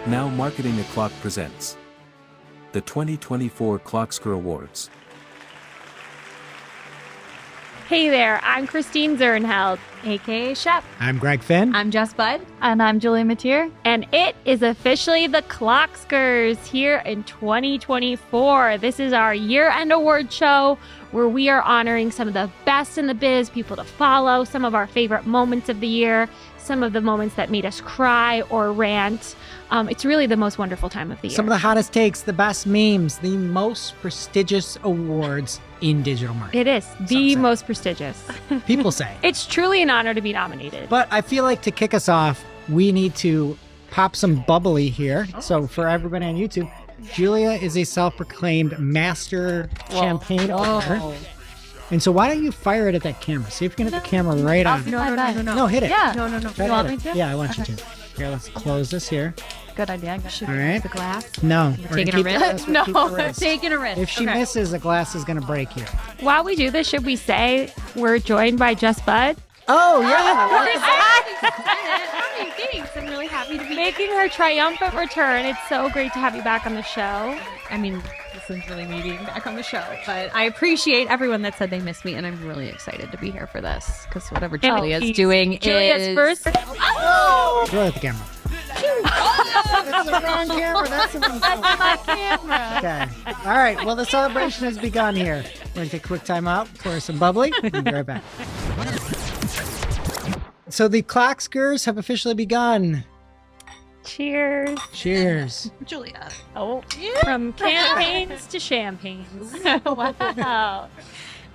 Now Marketing a Clock presents the 2024 Clockscars Awards. Hey there, I'm Christine Zernheld, aka Shep. I'm Greg Finn. I'm Jess Budd. And I'm Julie Mateer. And it is officially the Clockscars here in 2024. This is our year-end award show where we are honoring some of the best in the biz, people to follow, some of our favorite moments of the year, some of the moments that made us cry or rant. It's really the most wonderful time of the year. Some of the hottest takes, the best memes, the most prestigious awards in digital marketing. It is the most prestigious. People say. It's truly an honor to be nominated. But I feel like to kick us off, we need to pop some bubbly here. So for everybody on YouTube, Julia is a self-proclaimed master champagne opener. And so why don't you fire it at that camera? See if you can hit the camera right on. No, hit it. Yeah. No. Try You want me hit it. to? Yeah, I want you to. Here, let's close this here. Good idea. All right. The glass. No. we're taking gonna a keep risk? this, we'll keep the risk. Taking a risk. If she misses, the glass is going to break here. While we do this, should we say we're joined by Jess Budd? Oh, yeah. Thanks. I'm really happy to be Making her triumphant return. It's so great to have you back on the show. I mean, this is really me being back on the show, but I appreciate everyone that said they missed me, and I'm really excited to be here for this because whatever Julia's doing Julia's is first. Throw it at the camera. That's the wrong camera. That's the wrong camera. Okay. All right. Well, the celebration has begun here. We're going to take a quick time out for some bubbly. We'll be right back. So the Clockscars have officially begun. Cheers. Cheers. Julia. Oh, from campaigns to champagnes. Wow.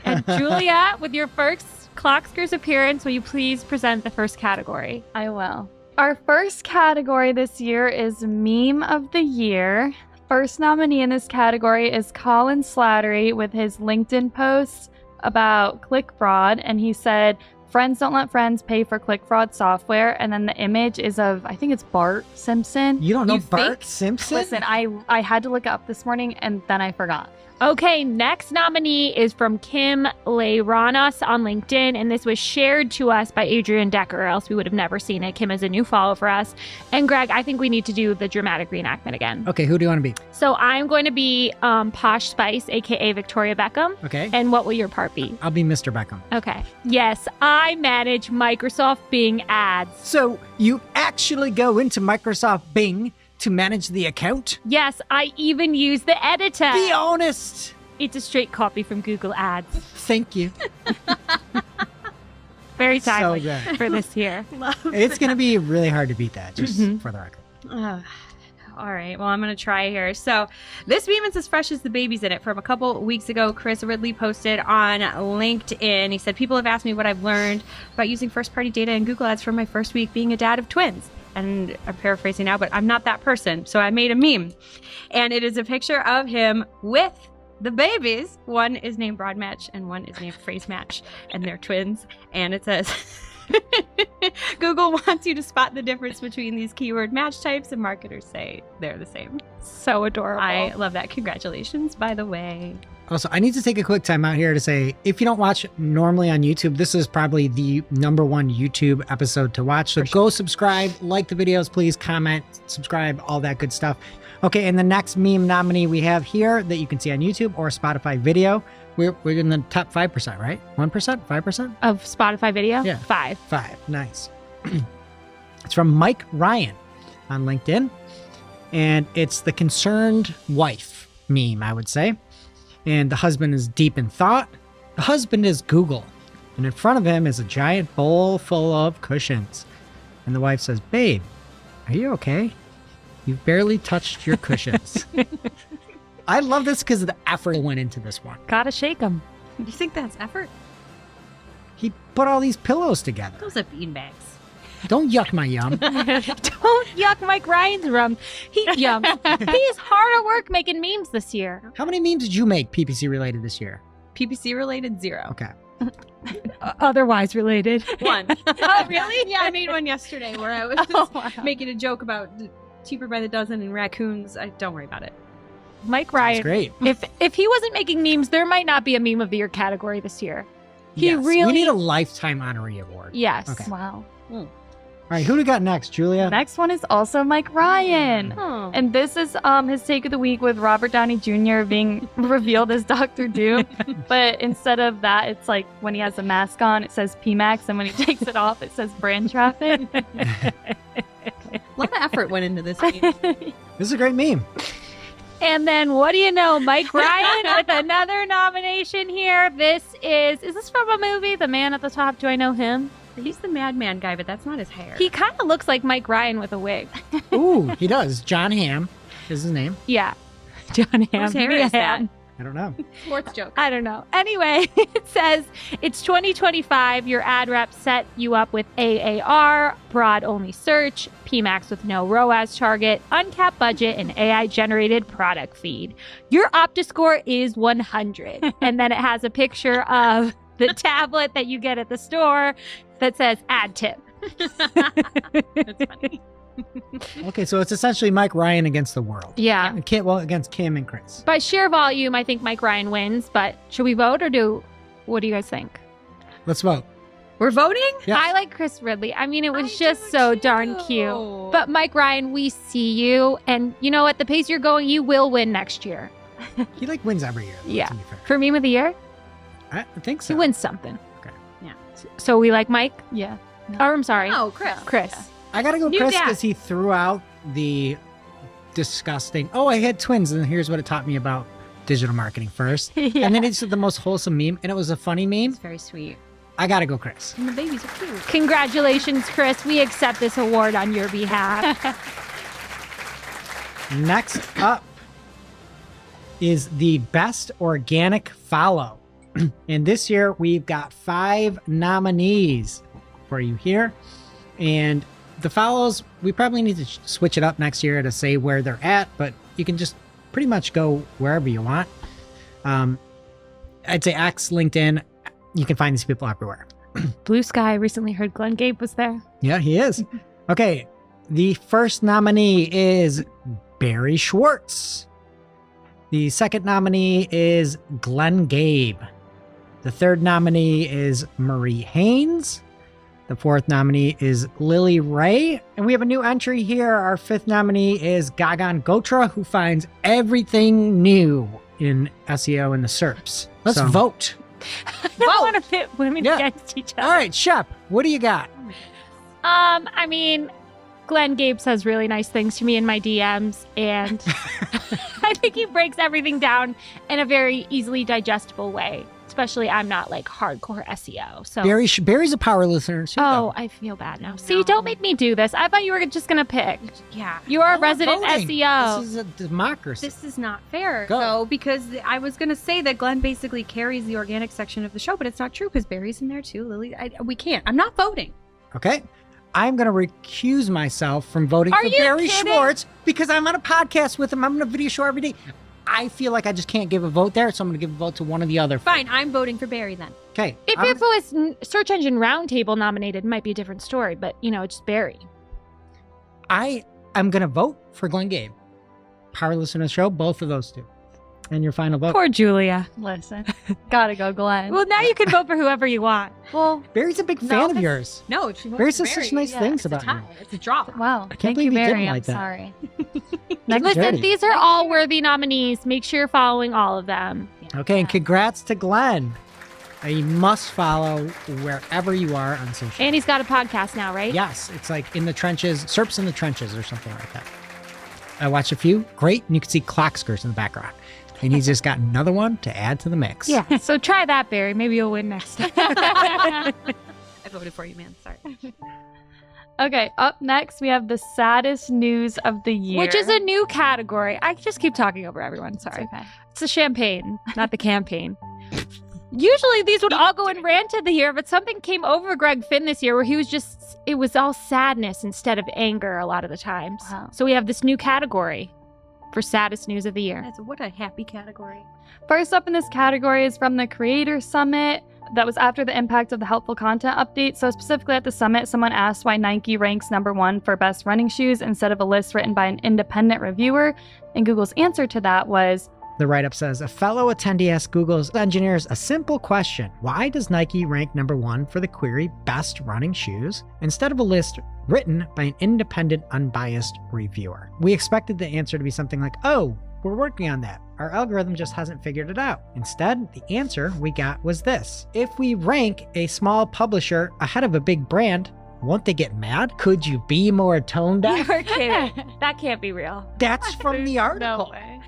And Julia, with your first Clockscars appearance, will you please present the first category? I will. Our first category this year is Meme of the Year. First nominee in this category is Colin Slattery with his LinkedIn post about click fraud. And he said, "Friends don't let friends pay for click fraud software." And then the image is of, I think it's Bart Simpson. You don't know You Bart think? Simpson? Listen, I had to look it up this morning and then I forgot. Okay, next nominee is from Kim Leiranos on LinkedIn, and this was shared to us by Adrian Decker, or else we would have never seen it. Kim is a new follow for us. And Greg, I think we need to do the dramatic reenactment again. Okay, who do you want to be? So I'm going to be Posh Spice, aka Victoria Beckham. Okay. And what will your part be? I'll be Mr. Beckham. Okay. Yes, I manage Microsoft Bing ads. So you actually go into Microsoft Bing to manage the account? Yes, I even use the editor. Be honest. It's a straight copy from Google Ads. Thank you. Very So timely good. for this year. It's going to be really hard to beat that, just for the record. All right, well, I'm going to try here. So this meme is as fresh as the baby's in it. From a couple weeks ago, Chris Ridley posted on LinkedIn. He said, "People have asked me what I've learned about using first-party data in Google Ads from my first week being a dad of twins." And I'm paraphrasing now, but I'm not that person. So I made a meme. And it is a picture of him with the babies. One is named Broad Match and one is named Phrase Match. And they're twins. And it says, "Google wants you to spot the difference between these keyword match types, and marketers say they're the same." So adorable. I love that. Congratulations, by the way. Also, I need to take a quick time out here to say, if you don't watch normally on YouTube, this is probably the #1 YouTube episode to watch. So go subscribe, like the videos, please comment, subscribe, all that good stuff. Okay, and the next meme nominee we have here that you can see on YouTube or Spotify video, we're in the top 5%, right? 1%? 5%? Of Spotify video? Yeah. 5. 5. Nice. It's from Mike Ryan on LinkedIn. And it's the concerned wife meme, I would say. And the husband is deep in thought. The husband is Google. And in front of him is a giant bowl full of cushions. And the wife says, "Babe, are you okay? You've barely touched your cushions." I love this because of the effort that went into this one. Gotta shake them. You think that's effort? He put all these pillows together. Those are beanbags. Don't yuck my yum. Don't yuck Mike Ryan's rum. He jumps. He's hard at work making memes this year. How many memes did you make PPC related this year? PPC related, 0. Okay. Otherwise related. 1. Oh, really? Yeah, I made one yesterday where I was Oh, wow. making a joke about cheaper by the dozen and raccoons. Don't worry about it. Mike That's Ryan. great. If he wasn't making memes, there might not be a meme of the year category this year. He Yes, really we need a lifetime honoree award. Yes. Okay. Wow. right, who do we got next, Julia? Next one is also Mike Ryan. Oh. And this is his take of the week with Robert Downey Jr. being revealed as Dr. Doom. But instead of that, it's like when he has a mask on, it says PMAX. And when he takes it off, it says brand traffic. A lot of effort went into this game. This is a great meme. And then what do you know, Mike Ryan with another nomination here. Is this from a movie? The Man at the Top, do I know him? He's the madman guy, but that's not his hair. He kind of looks like Mike Ryan with a wig. Ooh, he does. John Hamm is his name. Yeah. John Hamm. Whose hair Mia is that? Hamm. I don't know. Sports joke. I don't know. Anyway, it says it's 2025. Your ad rep set you up with AAR, broad only search, PMAX with no ROAS target, uncapped budget, and AI generated product feed. Your Optiscore is 100. And then it has a picture of the tablet that you get at the store that says ad tip. That's funny. Okay, so it's essentially Mike Ryan against the world. Yeah. Against Kim and Chris. By sheer volume, I think Mike Ryan wins, but should we vote or what do you guys think? Let's vote. We're voting? Yes. I like Chris Ridley. I mean, it was I just do so too. darn cute. But Mike Ryan, we see you. And you know what? The pace you're going, you will win next year. He wins every year. Yeah. To be fair. For meme of the year, I think so. he wins something. Okay. Yeah. So we like Mike? Yeah. Oh, I'm sorry. Oh, Chris. Chris. I gotta go New Chris dad. because he threw out the disgusting, I had twins, and here's what it taught me about digital marketing first. Yeah. And then it's the most wholesome meme, and it was a funny meme. It's very sweet. I gotta go Chris. And the babies are cute. Congratulations, Chris. We accept this award on your behalf. Next up is the best organic follow. And this year we've got 5 nominees for you here. And the follows, we probably need to switch it up next year to say where they're at, but you can just pretty much go wherever you want. I'd say X, LinkedIn, you can find these people everywhere. Blue Sky, recently heard Glenn Gabe was there. Yeah, he is. Okay, the first nominee is Barry Schwartz. The second nominee is Glenn Gabe. The third nominee is Marie Haynes. The fourth nominee is Lily Ray. And we have a new entry here. Our fifth nominee is Gagan Gotra, who finds everything new in SEO and the SERPs. Let's vote. I don't want to pit women Yeah. against each other. All right, Shep, what do you got? I mean, Glenn Gabe says really nice things to me in my DMs, and I think he breaks everything down in a very easily digestible way. Especially, I'm not like hardcore SEO. So Barry's a power listener too. Oh, I feel bad now. See, don't make me do this. I thought you were just gonna pick. Yeah. You are a No, we're resident voting. SEO. This is a democracy. This is not fair, Go. though, because I was going to say that Glenn basically carries the organic section of the show, but it's not true because Barry's in there too. Lily, we can't. I'm not voting. Okay. I'm going to recuse myself from voting Are for you Barry kidding? Schwartz because I'm on a podcast with him. I'm on a video show every day. I feel like I just can't give a vote there, so I'm going to give a vote to one or the other. Fine, I'm voting for Barry then. Okay. If it was Search Engine Roundtable nominated, it might be a different story. But it's just Barry. I am going to vote for Glenn Gabe. Power listener show, both of those two. And your final vote. Poor Julia. Listen, gotta go Glenn. Well, now you can vote for whoever you want. Well, Barry's a big No, fan of that's- yours. No, she votes Barry for says such nice things it's about a tie. you. It's a draw. wow. can't Thank believe you, you didn't Barry. like I'm that. sorry. Listen, dirty. these are all worthy nominees. Make sure you're following all of them. Okay, and congrats to Glenn. A must follow wherever you are on social. And he's got a podcast now, right? Yes, it's like in the trenches, SERPs in the trenches or something like that. I watched a few. Great. And you can see Clockscars in the background. And he's just got another one to add to the mix. Yeah. So try that, Barry. Maybe you'll win next time. I voted for you, man. Sorry. Okay, up next we have the saddest news of the year. Which is a new category. I just keep talking over everyone. Sorry. It's okay. It's the champagne, not the campaign. Usually these would all go in rant of the year, but something came over Greg Finn this year where it was all sadness instead of anger a lot of the times. Wow. So we have this new category for saddest news of the year. What a happy category. First up in this category is from the Creator Summit. That was after the impact of the helpful content update. So specifically at the summit, someone asked why Nike ranks #1 for best running shoes instead of a list written by an independent reviewer. And Google's answer to that was, The write-up says, a fellow attendee asked Google's engineers a simple question. Why does Nike rank number 1 for the query best running shoes instead of a list written by an independent, unbiased reviewer? We expected the answer to be something like, oh, we're working on that. Our algorithm just hasn't figured it out. Instead, the answer we got was this. If we rank a small publisher ahead of a big brand, won't they get mad? Could you be more tone deaf? You're kidding. That can't be real. That's from the article. No way.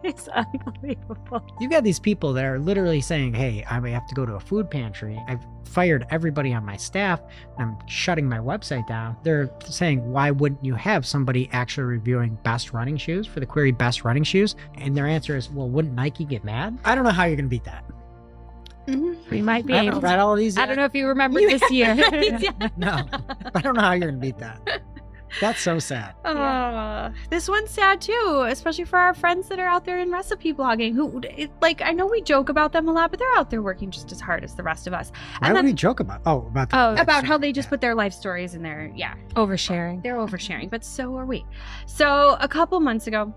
It's unbelievable. You've got these people that are literally saying, hey, I may have to go to a food pantry. I've fired everybody on my staff. I'm shutting my website down. They're saying, why wouldn't you have somebody actually reviewing best running shoes for the query best running shoes? And their answer is, well, wouldn't Nike get mad? I don't know how you're going to beat that. We might be I able haven't to. read all of these yet. I don't know if you remember this year. No, I don't know how you're going to beat that. That's so sad. This one's sad too, especially for our friends that are out there in recipe blogging who, like, I know we joke about them a lot, but they're out there working just as hard as the rest of us. Why would we joke about? About how they just put their life stories in there. Yeah. Oversharing. They're oversharing, but so are we. So a couple months ago,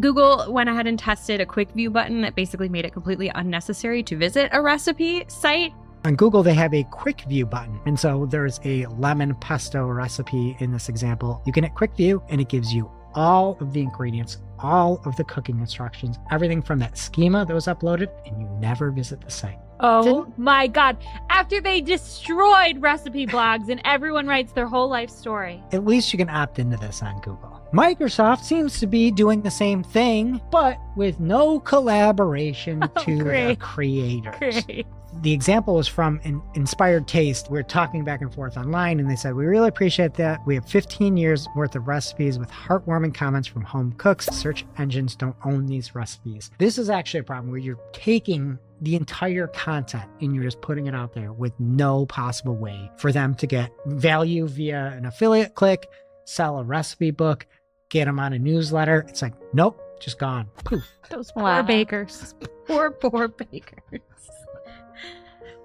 Google went ahead and tested a quick view button that basically made it completely unnecessary to visit a recipe site. On Google, they have a quick view button. And so there's a lemon pesto recipe in this example. You can hit quick view and it gives you all of the ingredients, all of the cooking instructions, everything from that schema that was uploaded, and you never visit the site. Oh my God. After they destroyed recipe blogs and everyone writes their whole life story. At least you can opt into this on Google. Microsoft seems to be doing the same thing, but with no collaboration to the creators. Great. The example was from an Inspired Taste. We were talking back and forth online, and they said, we really appreciate that. We have 15 years worth of recipes with heartwarming comments from home cooks. Search engines don't own these recipes. This is actually a problem where you're taking the entire content and you're just putting it out there with no possible way for them to get value via an affiliate click, sell a recipe book, get them on a newsletter. It's like, nope, just gone. Poof. Those poor bakers. Poor bakers.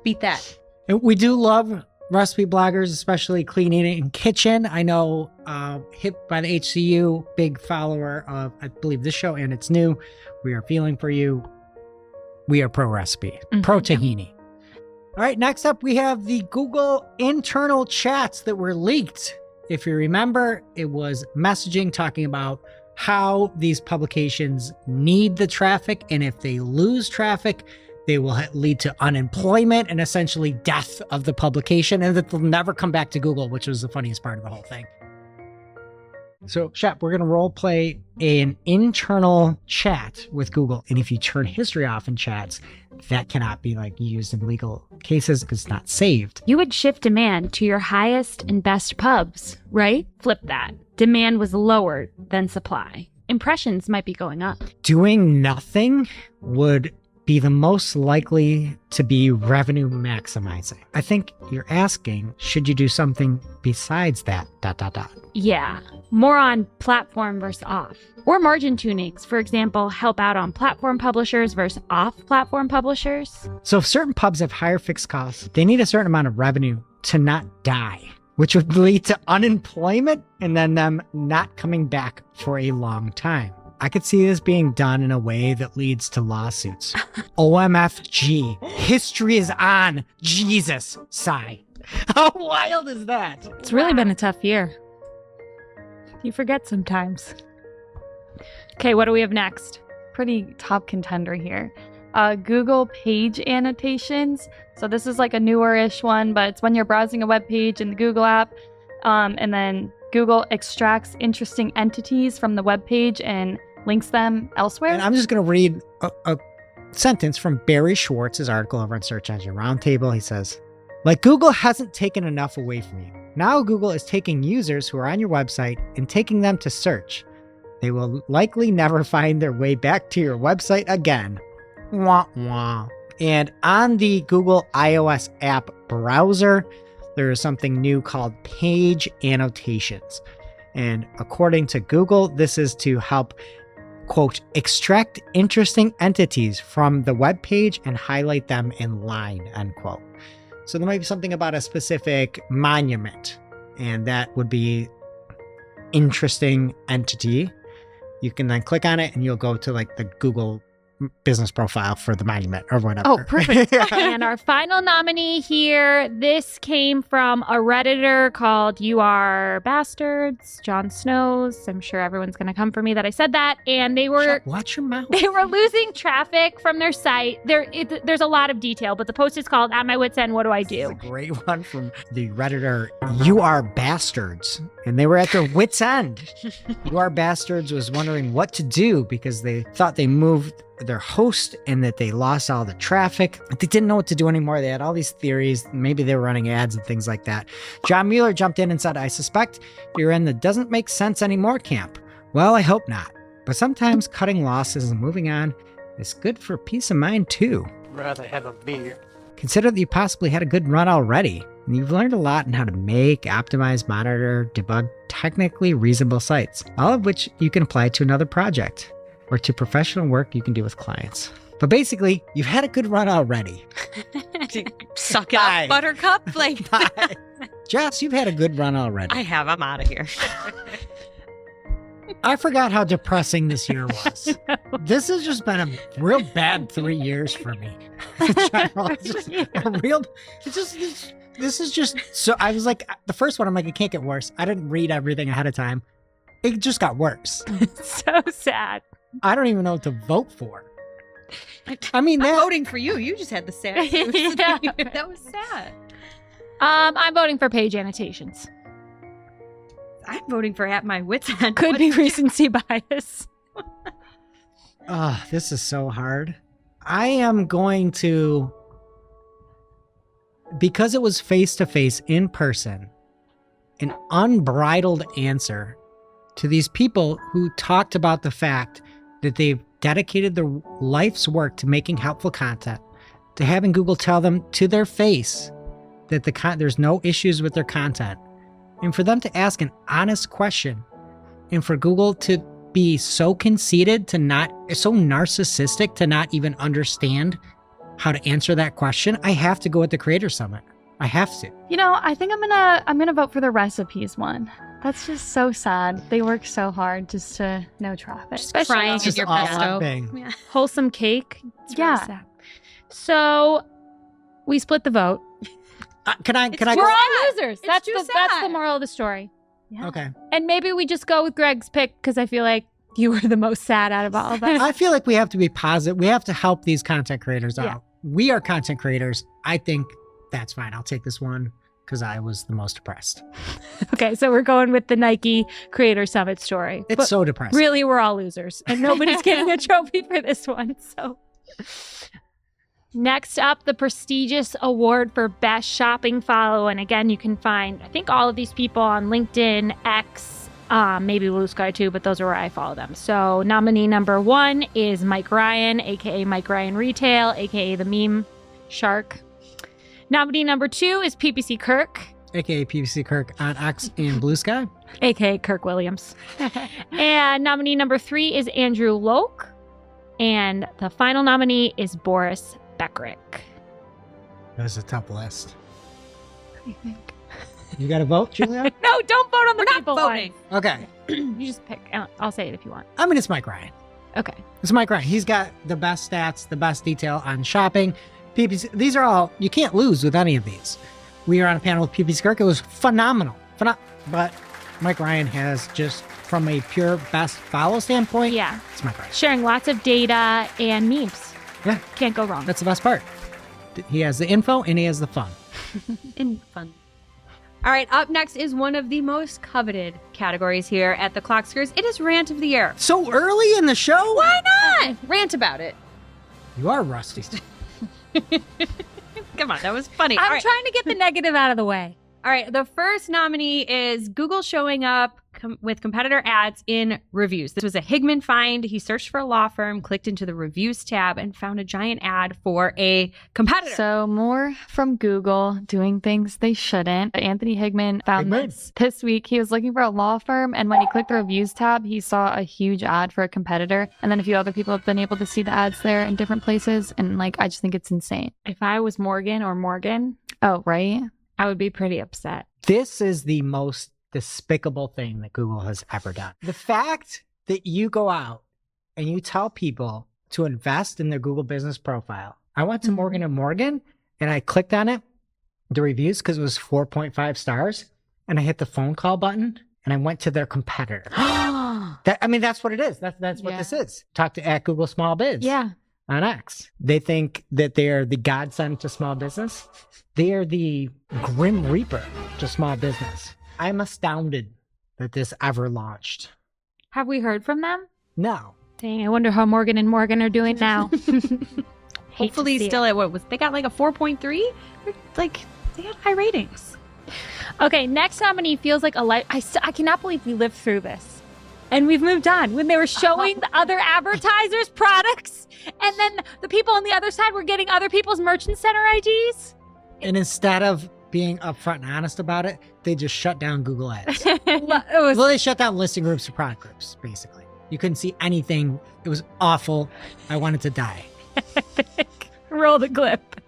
Beat that. We do love recipe bloggers, especially cleaning and kitchen. I know Hip by the HCU, big follower of, I believe, this show, and it's new. We are feeling for you. We are pro recipe, pro tahini. All right, next up, we have the Google internal chats that were leaked. If you remember, it was messaging talking about how these publications need the traffic, and if they lose traffic, they will lead to unemployment and essentially death of the publication, and that they'll never come back to Google, which was the funniest part of the whole thing. So, Shep, we're going to role play an internal chat with Google. And if you turn history off in chats, that cannot be used in legal cases because it's not saved. You would shift demand to your highest and best pubs, right? Flip that. Demand was lower than supply. Impressions might be going up. Doing nothing would be the most likely to be revenue maximizing. I think you're asking, should you do something besides that, ... Yeah, more on platform versus off. Or margin tunings, for example, help out on platform publishers versus off-platform publishers. So if certain pubs have higher fixed costs, they need a certain amount of revenue to not die, which would lead to unemployment and then them not coming back for a long time. I could see this being done in a way that leads to lawsuits. OMFG. History is on. Jesus. Sigh. How wild is that? It's really been a tough year. You forget sometimes. Okay, what do we have next? Pretty top contender here. Google page annotations. So this is like a newer-ish one, but it's when you're browsing a web page in the Google app, and then Google extracts interesting entities from the web page and links them elsewhere. And I'm just going to read a sentence from Barry Schwartz's article over on Search Engine Roundtable. He says, like Google hasn't taken enough away from you. Now Google is taking users who are on your website and taking them to search. They will likely never find their way back to your website again. Wah, wah. And on the Google iOS app browser, there is something new called page annotations. And according to Google, this is to help, quote, extract interesting entities from the web page and highlight them in line, end quote. So there might be something about a specific monument, and that would be interesting entity. You can then click on it and you'll go to the Google business profile for the monument or whatever. Oh, perfect. And our final nominee here, this came from a Redditor called You Are Bastards, Jon Snow's. I'm sure everyone's going to come for me that I said that. And they were... Watch your mouth. They were losing traffic from their site. There's a lot of detail, but the post is called At My Wit's End, What Do I This is Do? a great one from the Redditor, You Are Bastards. And they were at their wit's end. You Are Bastards was wondering what to do because they thought they moved their host and that they lost all the traffic. They didn't know what to do anymore. They had all these theories. Maybe they were running ads and things like that. John Mueller jumped in and said, I suspect you're in the doesn't make sense anymore camp. Well, I hope not. But sometimes cutting losses and moving on is good for peace of mind too. Rather have a beer. Consider that you possibly had a good run already, and you've learned a lot on how to make, optimize, monitor, debug technically reasonable sites, all of which you can apply to another project or to professional work you can do with clients. But basically, you've had a good run already. Suck it Bye. up, Buttercup. Like, Bye. Jess, you've had a good run already. I have. I'm out of here. I forgot how depressing this year was. This has just been a real bad 3 years for me. In general, it's just a real. This is just so. I was like, the first one, I'm like, it can't get worse. I didn't read everything ahead of time. It just got worse. So sad. I don't even know what to vote for. I mean, I'm that, voting for you. You just had the sad news. Yeah. That was sad. I'm voting for page annotations. I'm voting for At My Wit's End. Could What be did you- recency bias. this is so hard. I am going to, because it was face to face in person, an unbridled answer to these people who talked about the fact that they've dedicated their life's work to making helpful content, to having Google tell them to their face that there's no issues with their content, and for them to ask an honest question, and for Google to be so conceited so narcissistic to not even understand how to answer that question. I have to go with the Creator Summit. I have to. You know, I think I'm gonna vote for the recipes one. That's just so sad. They work so hard just to no traffic. Especially Crying It's in just your all pesto. one thing. Yeah. wholesome cake. It's really Yeah. sad. So we split the vote. Can I We're go? all losers. It's That's too that's the sad. moral of the story. Yeah. Okay. And maybe we just go with Greg's pick because I feel like you were the most sad out of all of us. I feel like we have to be positive. We have to help these content creators out. Yeah. We are content creators. I think that's fine. I'll take this one because I was the most depressed. Okay, so we're going with the Nike Creator Summit story. It's But so depressing. really, we're all losers, and nobody's getting a trophy for this one. So, next up, the prestigious award for best shopping follow, and again, you can find I think all of these people on LinkedIn, X, maybe Blue Sky too, but those are where I follow them. So, nominee number 1 is Mike Ryan, aka Mike Ryan Retail, aka the Meme Shark. Nominee number 2 is PPC Kirk, AKA PPC Kirk on X and Blue Sky. aka Kirk Williams. And nominee number 3 is Andrew Loke. And the final nominee is Boris Beckrick. That's a tough list. What do you think? You got to vote, Julia? No, don't vote on the We're not people voting. Okay. one. You just pick. I'll say it if you want. I mean, it's Mike Ryan. Okay. It's Mike Ryan. He's got the best stats, the best detail on shopping. PPC, these are all, you can't lose with any of these. We were on a panel with PPC Kirk. It was phenomenal. But Mike Ryan has just, from a pure best follow standpoint, Yeah. it's Mike Ryan. Sharing lots of data and memes. Yeah. Can't go wrong. That's the best part. He has the info and he has the fun. In fun. All right, up next is one of the most coveted categories here at the Clockscars. It is Rant of the Year. So early in the show? Why not? Rant about it. You are rusty. Come on, that was funny. I'm All right. trying to get the negative out of the way. All right, the first nominee is Google showing up with competitor ads in reviews. This was a Higman find. He searched for a law firm, clicked into the reviews tab, and found a giant ad for a competitor. So more from Google doing things they shouldn't. Anthony Higman found this week. He was looking for a law firm, and when he clicked the reviews tab, he saw a huge ad for a competitor. And then a few other people have been able to see the ads there in different places. And I just think it's insane. If I was Morgan, Oh, right? I would be pretty upset. This is the most despicable thing that Google has ever done. The fact that you go out and you tell people to invest in their Google business profile. I went to Morgan & Morgan and I clicked on it, the reviews, because it was 4.5 stars. And I hit the phone call button and I went to their competitor. That's what it is. That's what this is. Talk to at Google Small Biz. Yeah. On X. They think that they are the godsend to small business. They are the grim reaper to small business. I'm astounded that this ever launched. Have we heard from them? No. Dang, I wonder how Morgan & Morgan are doing now. Hopefully still at what was, they got like a 4.3? Like, they got high ratings. Okay, next nominee feels like a life. I cannot believe we lived through this. And we've moved on. When they were showing the other advertisers' products, and then the people on the other side were getting other people's merchant center IDs. And instead of being upfront and honest about it, they just shut down Google Ads. It was Well, they shut down listing groups or product groups, basically. You couldn't see anything. It was awful. I wanted to die. roll the clip.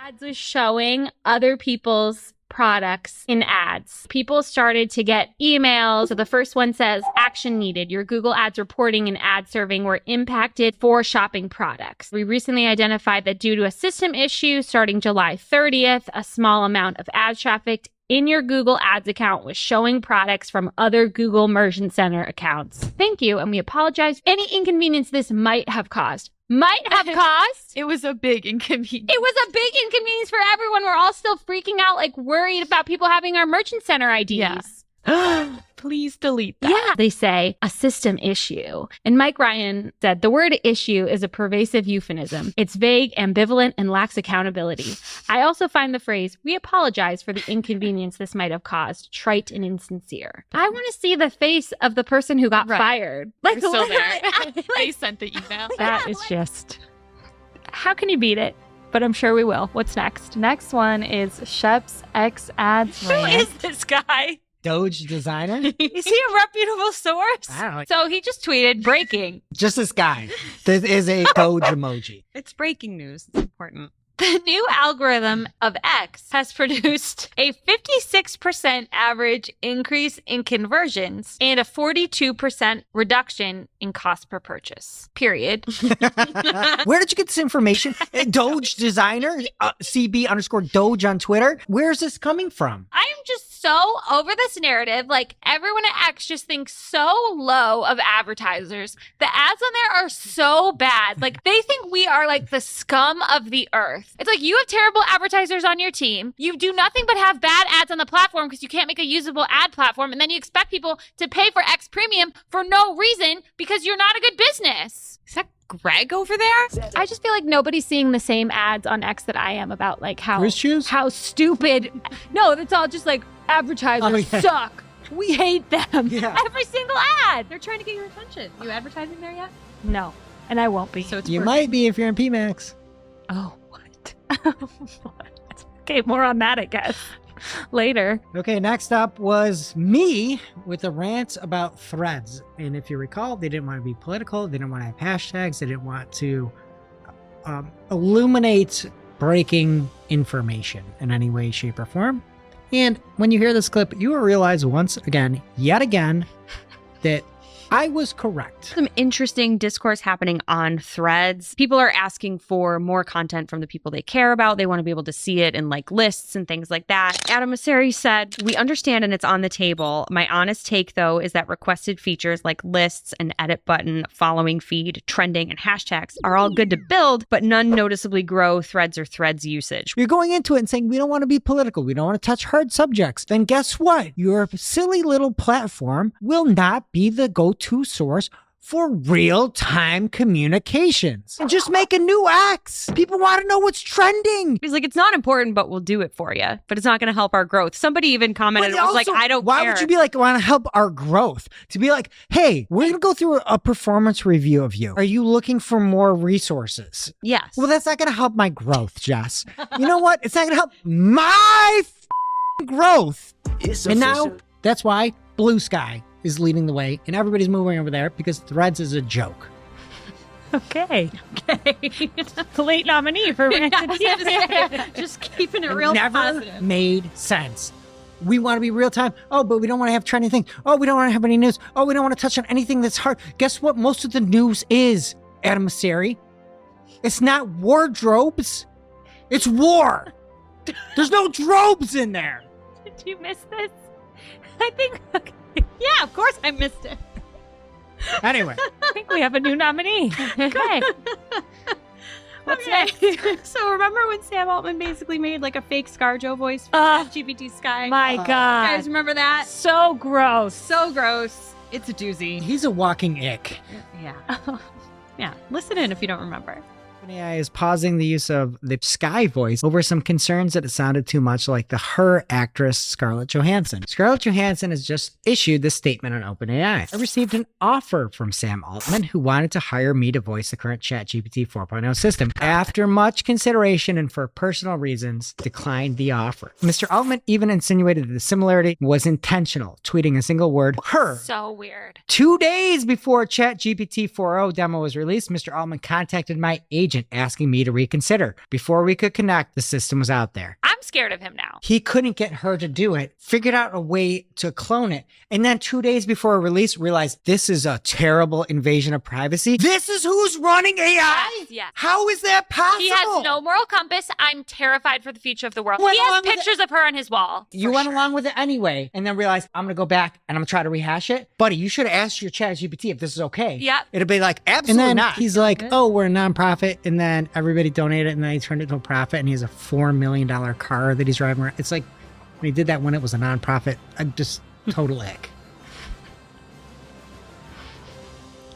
Ads was showing other people's products in ads. People started to get emails. So the first one says, action needed. Your Google Ads reporting and ad serving were impacted for shopping products. We recently identified that due to a system issue starting July 30th, a small amount of ad traffic in your Google Ads account was showing products from other Google Merchant Center accounts. Thank you, and we apologize for any inconvenience this might have caused. It was a big inconvenience. It was a big inconvenience for everyone. We're all still freaking out, like worried about people having our Merchant Center IDs. Yeah. Please delete that. Yeah. They say a system issue. And Mike Ryan said the word issue is a pervasive euphemism. It's vague, ambivalent, and lacks accountability. I also find the phrase, we apologize for the inconvenience this might have caused, trite and insincere. I want to see the face of the person who got fired. Like, still there. literally, They sent the email. that is just, how can you beat it? But I'm sure we will. What's next? Next one is Shep's X Ads Who rant. is this guy? Doge designer? Is he a reputable source? I don't know. So he just tweeted, breaking. Just this guy. This is a Doge emoji. It's breaking news. It's important. The new algorithm of X has produced a 56% average increase in conversions and a 42% reduction in cost per purchase. Period. Where did you get this information? Doge designer? CB_Doge on Twitter? Where's this coming from? I am just so over this narrative. Like, everyone at X just thinks so low of advertisers. The ads on there are so bad. Like, they think we are like the scum of the earth. It's like, you have terrible advertisers on your team. You do nothing but have bad ads on the platform because you can't make a usable ad platform. And then you expect people to pay for X Premium for no reason because you're not a good business. Is that Greg over there? I just feel like nobody's seeing the same ads on X that I am about, like, Cruise shoes? how stupid. No, it's all just like, advertisers suck. We hate them. Yeah. Every single ad. They're trying to get your attention. You advertising there yet? No, and I won't be. So it's You working. might be if you're in PMAX. Oh, what? Okay, more on that, I guess. Later. Okay, next up was me with a rant about threads. And if you recall, they didn't want to be political. They didn't want to have hashtags. They didn't want to illuminate breaking information in any way, shape, or form. And when you hear this clip, you will realize once again, yet again, that I was correct. Some interesting discourse happening on threads. People are asking for more content from the people they care about. They want to be able to see it in like lists and things like that. Adam Mosseri said, we understand and it's on the table. My honest take, though, is that requested features like lists, an edit button, following feed, trending, and hashtags are all good to build, but none noticeably grow threads or threads usage. You're going into it and saying, we don't want to be political. We don't want to touch hard subjects. Then guess what? Your silly little platform will not be the go-to source for real-time communications. And just make a new X. People want to know what's trending. He's like, it's not important, but we'll do it for you. But it's not going to help our growth. Somebody even commented, But it was like, also, I don't why care. would you be like, want to help our growth? To be like, hey, we're going to go through a performance review of you. Are you looking for more resources? Yes. Well, that's not going to help my growth, Jess. You know what? It's not going to help my growth. And now, that's why Blue Sky is leading the way, and everybody's moving over there because Threads is a joke. Okay. The late nominee for Rant. Just keeping it real Never positive. made sense. We want to be real time. Oh, but we don't want to have trending things. Oh, we don't want to have any news. Oh, we don't want to touch on anything that's hard. Guess what? Most of the news is adversary. It's not wardrobes. It's war. There's no drobes in there. Did you miss this? I think Yeah, of course I missed it. Anyway, I think we have a new nominee. Okay. What's next? So remember when Sam Altman basically made like a fake ScarJo voice for GPT Sky? My You God. guys remember that? So gross. So gross. It's a doozy. he's a walking ick. Yeah. Yeah. Listen in if you don't remember. OpenAI is pausing the use of the Sky voice over some concerns that it sounded too much like the Her actress Scarlett Johansson. Scarlett Johansson has just issued this statement on OpenAI. I received an offer from Sam Altman, who wanted to hire me to voice the current ChatGPT 4.0 system. After much consideration and for personal reasons, declined the offer. Mr. Altman even insinuated that the similarity was intentional, tweeting a single word, Her. So weird. 2 days before ChatGPT 4.0 demo was released, Mr. Altman contacted my agent asking me to reconsider. Before we could connect, the system was out there. I'm scared of him now. He couldn't get her to do it, figured out a way to clone it, and then 2 days before release realized this is a terrible invasion of privacy. This is who's running AI? Yes. How is that possible? He has no moral compass. I'm terrified for the future of the world. Went He has along with pictures of her on his wall. You went along with it anyway, and then realized, I'm going to go back and I'm going to try to rehash it. Buddy, you should have asked your ChatGPT if this is okay. Yep. It'd be like, absolutely not. He's like, oh, we're a nonprofit, and then everybody donated, and then he turned it into a profit, and he has a $4 million car that he's driving around. It's like, when he did that when it was a nonprofit, I'm just total ick.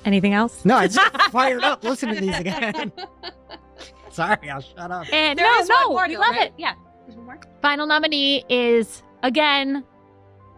Anything else? No, I just fired up listening to these again. Sorry, I'll shut up. And There is one more we to love right? it. Yeah. There's one more. Final nominee is, again,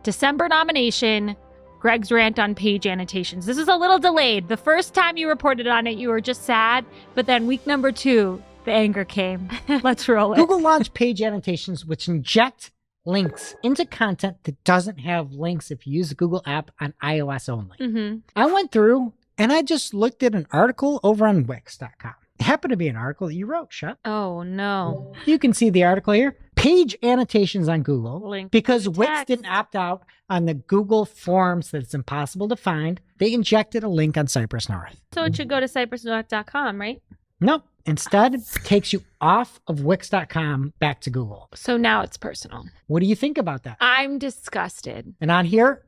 December nomination, Greg's rant on page annotations. This is a little delayed. The first time you reported on it, you were just sad, but then week number 2, the anger came. Let's roll it. Google launched page annotations, which inject links into content that doesn't have links if you use the Google app on iOS only. Mm-hmm. I went through and I just looked at an article over on Wix.com. It happened to be an article that you wrote, Shep. Oh, no. You can see the article here. Page annotations on Google. Link Because to Wix text. didn't opt out on the Google forms that it's impossible to find, they injected a link on Cypress North. So it should go to cypressnorth.com, right? No, instead, it takes you off of Wix.com back to Google. So now it's personal. What do you think about that? I'm disgusted. And on here,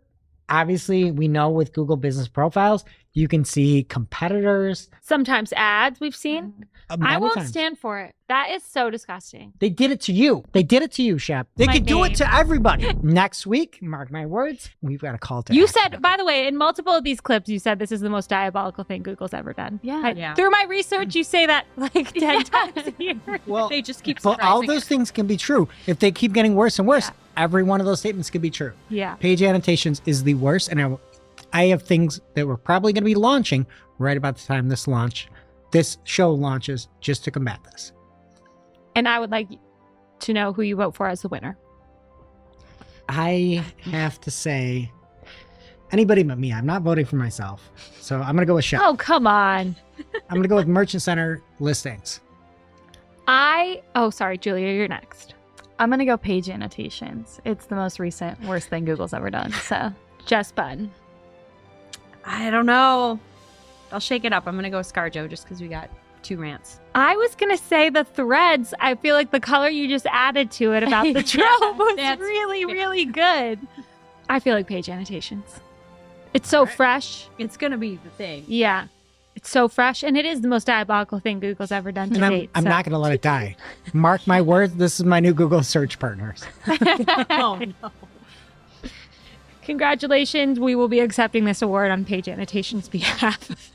obviously, we know with Google business profiles, you can see competitors. Sometimes ads we've seen. I many won't times. stand for it. That is so disgusting. They did it to you. They did it to you, Shep. They My could do it name. to everybody. Next week, mark my words, we've got a call to You action. said, by the way, in multiple of these clips, you said this is the most diabolical thing Google's ever done. Yeah. Yeah. Through my research, you say that like 10 times a year. Well, They just keep but all surprising those us. things can be true. If they keep getting worse and worse, every one of those statements could be true. Yeah. Page annotations is the worst, and I have things that we're probably going to be launching right about the time this show launches, just to combat this. And I would like to know who you vote for as the winner. I have to say, anybody but me. I'm not voting for myself, so I'm going to go with Shep. Oh, come on. I'm going to go with Merchant Center listings. Oh, sorry, Julia, you're next. I'm gonna go page annotations. It's the most recent worst thing Google's ever done. So Jess Bunn. I don't know. I'll shake it up. I'm going to go ScarJo just because we got 2 rants. I was going to say the threads. I feel like the color you just added to it about the Yeah, trope was that's really, fair. really good. I feel like page annotations. It's so fresh. It's going to be the thing. Yeah. It's so fresh. And it is the most diabolical thing Google's ever done to And date. I'm so. not going to let it die. Mark my words, this is my new Google search partners. Oh, no. Congratulations. We will be accepting this award on Page Annotation's behalf.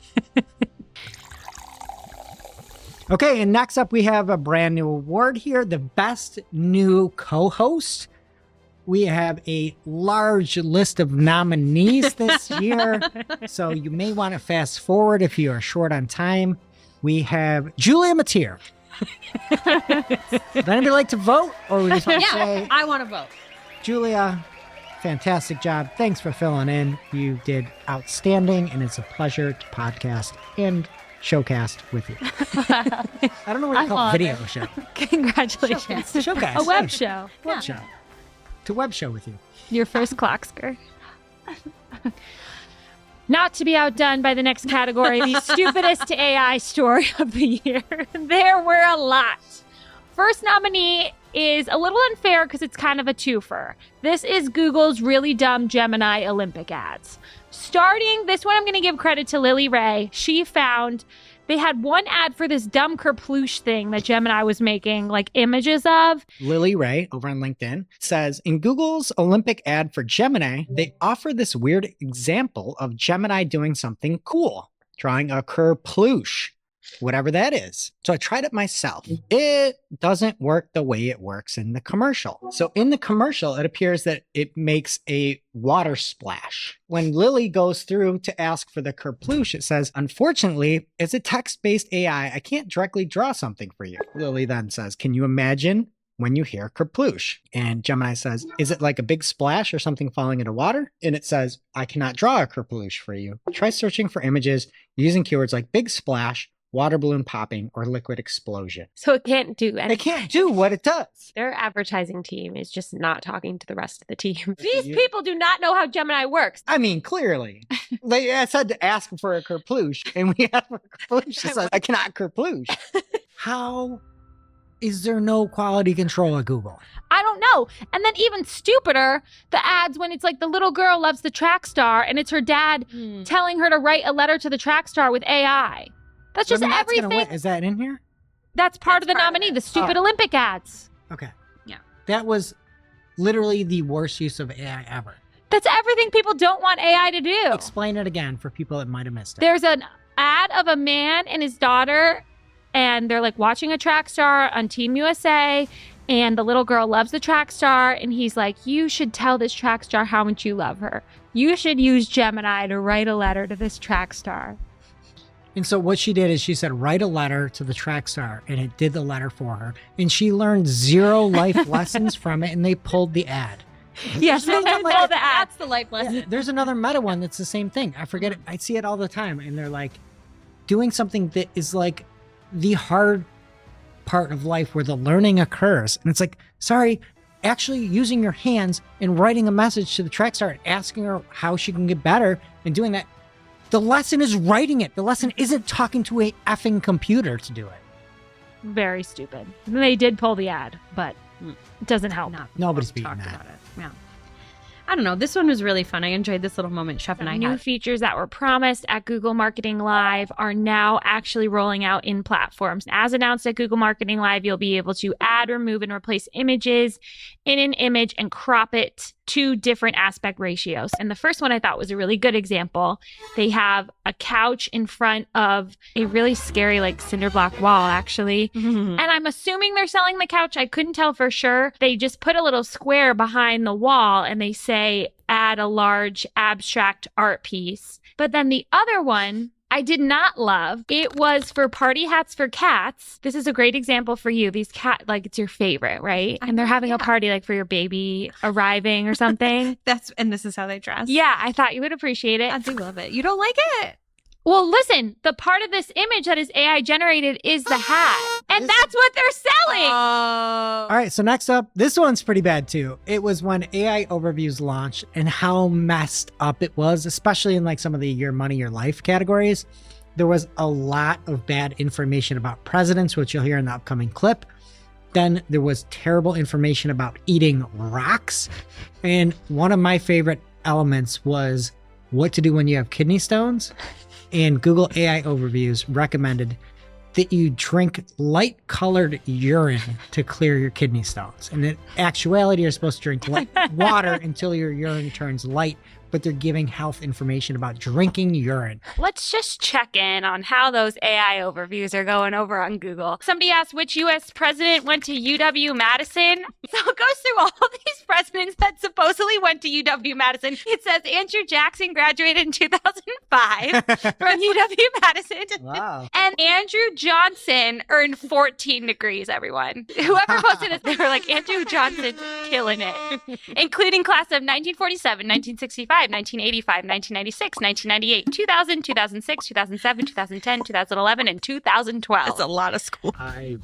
Okay, and next up we have a brand new award here, the best new co-host. We have a large list of anies this year, so you may want to fast forward if you are short on time. We have Julia Mateer. Would anybody like to vote, or we just want to Yeah, say, I want to vote. Julia, fantastic job. Thanks for filling in. You did outstanding, and it's a pleasure to podcast and showcast with you. I don't know what you call honored. video show. Congratulations. Showcast. A web thanks. show. Web show. To web show with you. Your first Clockscar. Not to be outdone by the next category, the stupidest AI story of the year. There were a lot. First nominee is a little unfair because it's kind of a twofer. This is Google's really dumb Gemini Olympic ads. Starting, this one I'm going to give credit to Lily Ray. She found they had one ad for this dumb kerploosh thing that Gemini was making, like images of. Lily Ray over on LinkedIn says, in Google's Olympic ad for Gemini, they offer this weird example of Gemini doing something cool, drawing a kerploosh, whatever that is. So I tried it myself. It doesn't work the way it works in the commercial. So in the commercial, it appears that it makes a water splash. When Lily goes through to ask for the kerploosh, it says, unfortunately, it's a text-based AI. I can't directly draw something for you. Lily then says, can you imagine when you hear kerploosh? And Gemini says, is it like a big splash or something falling into water? And it says, I cannot draw a kerploosh for you. Try searching for images using keywords like big splash, water balloon popping, or liquid explosion. So it can't do anything. It can't do what it does. Their advertising team is just not talking to the rest of the team. These people do not know how Gemini works. I mean, clearly. I said to ask for a kerploosh, and we asked for a kerploosh. It says, I cannot kerploosh. How is there no quality control at Google? I don't know. And then even stupider, the ads when it's like the little girl loves the track star and it's her dad telling her to write a letter to the track star with AI. That's just everything. Is that in here? That's part of the nominee, the stupid Olympic ads. Okay. Yeah. That was literally the worst use of AI ever. That's everything people don't want AI to do. Explain it again for people that might have missed it. There's an ad of a man and his daughter, and they're like watching a track star on Team USA, and the little girl loves the track star, and he's like, you should tell this track star how much you love her. You should use Gemini to write a letter to this track star. And so what she did is she said, write a letter to the track star, and it did the letter for her. And she learned 0 life lessons from it, and they pulled the ad. Yes, they pulled the ad. That's the life lesson. Yeah, there's another meta one that's the same thing. I forget it. I see it all the time. And they're like doing something that is like the hard part of life where the learning occurs. And it's like, sorry, actually using your hands and writing a message to the track star and asking her how she can get better and doing that. The lesson is writing it. The lesson isn't talking to a effing computer to do it. Very stupid. They did pull the ad, but it doesn't help. Nobody's beating talked that. about it. Yeah. I don't know. This one was really fun. I enjoyed this little moment Chef and I New had. features that were promised at Google Marketing Live are now actually rolling out in platforms. As announced at Google Marketing Live, you'll be able to add, remove, and replace images in an image and crop it to different aspect ratios. And the first one I thought was a really good example. They have a couch in front of a really scary, like cinder block wall, actually. And I'm assuming they're selling the couch. I couldn't tell for sure. They just put a little square behind the wall and they say, add a large abstract art piece. But then the other one I did not love. It was for party hats for cats. This is a great example for you. These cat, like it's your favorite, right? And they're having a party like for your baby arriving or something. And this is how they dress. Yeah, I thought you would appreciate it. I do love it. You don't like it? Well, listen, the part of this image that is AI generated is the hat. And that's what they're selling. All right, so next up, this one's pretty bad too. It was when AI overviews launched and how messed up it was, especially in like some of the your money, your life categories. There was a lot of bad information about presidents, which you'll hear in the upcoming clip. Then there was terrible information about eating rocks. And one of my favorite elements was what to do when you have kidney stones. And Google AI overviews recommended that you drink light-colored urine to clear your kidney stones. And in actuality, you're supposed to drink water until your urine turns light, but they're giving health information about drinking urine. Let's just check in on how those AI overviews are going over on Google. Somebody asked which U.S. president went to UW-Madison. So it goes through all these presidents that supposedly went to UW-Madison. It says Andrew Jackson graduated in 2005 from UW-Madison. Wow. And Andrew Johnson earned 14 degrees, everyone. Whoever posted this, they were like, Andrew Johnson killing it. Including class of 1947, 1965, 1985, 1996, 1998, 2000, 2006, 2007, 2010, 2011, and 2012. That's a lot of school. I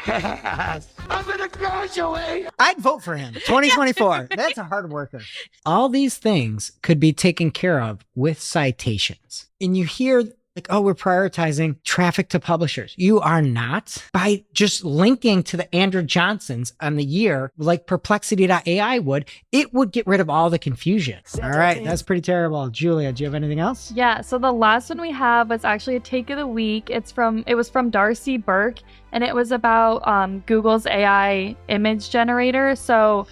I'm gonna graduate. I'd vote for him. 2024. That's a hard worker. All these things could be taken care of with citations. And you hear like, oh, we're prioritizing traffic to publishers. You are not. By just linking to the Andrew Johnsons on the year, like Perplexity.ai would, it would get rid of all the confusion. All right, that's pretty terrible. Julia, do you have anything else? Yeah, so the last one we have was actually a take of the week. It was from Darcy Burke, and it was about Google's AI image generator. So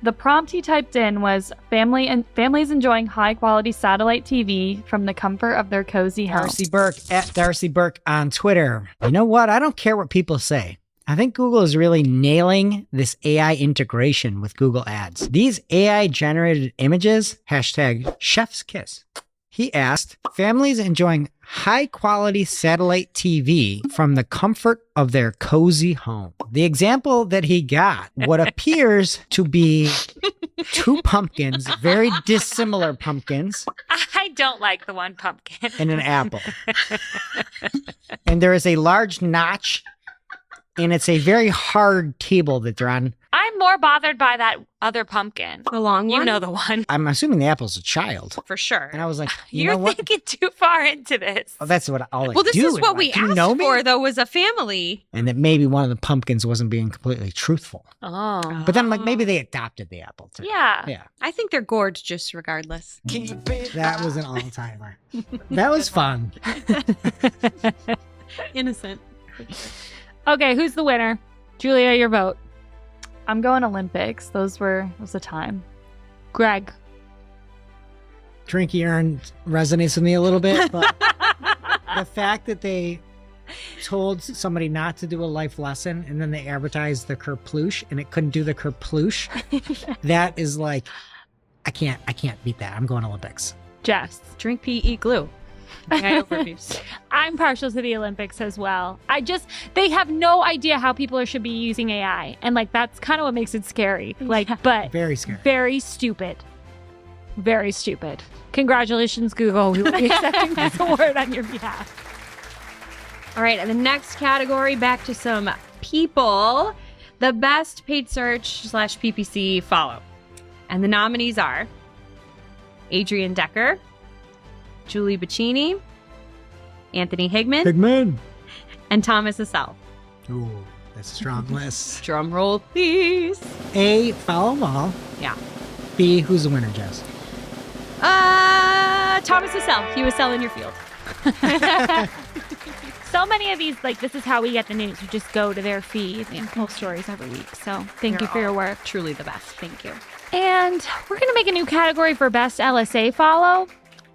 the prompt he typed in was families enjoying high quality satellite TV from the comfort of their cozy home. Darcy Burke at Darcy Burke on Twitter. You know what? I don't care what people say. I think Google is really nailing this AI integration with Google Ads. These AI generated images, hashtag chef's kiss. He asked, families enjoying high quality satellite TV from the comfort of their cozy home. The example that he got, what appears to be two pumpkins, very dissimilar pumpkins, I don't like the one pumpkin. and an apple. And there is a large notch, and it's a very hard table that they're on. I'm more bothered by that other pumpkin. The long one? You know the one. I'm assuming the apple's a child. For sure. And I was like, you You're know what? thinking too far into this. Oh, that's what all I Well, this do. is what I'm we like, "Do you asked know me?" for, though, was a family. And that maybe one of the pumpkins wasn't being completely truthful. Oh. But then I'm like, maybe they adopted the apple too. Yeah. Yeah. I think they're gorgeous regardless. That was an all-timer. That was fun. Innocent. Okay, who's the winner? Julia, your vote. I'm going Olympics. Was a time. Greg. Drinky Urn resonates with me a little bit, but the fact that they told somebody not to do a life lesson and then they advertised the kerploosh and it couldn't do the kerploosh, that is like, I can't beat that. I'm going Olympics. Jess. Drink pee, eat glue. AI overviews. I'm partial to the Olympics as well. They have no idea how people should be using AI. And like, that's kind of what makes it scary. Like, but Very scary. very stupid. Very stupid. Congratulations, Google. We will be accepting this award on your behalf. All right, and the next category, back to some people. The best paid search / PPC follow. And the nominees are Adrian Decker, Julie Bacchini, Anthony Higman, Pigman. and Thomas Assel. Ooh, that's a strong list. Drum roll, please. A, follow them all. Yeah. B, who's the winner, Jess? Thomas Assel. He was selling your field. So many of these, like, this is how we get the news. You just go to their feed and post stories every week. So thank you for your work. Truly the best. Thank you. And we're going to make a new category for best LSA follow.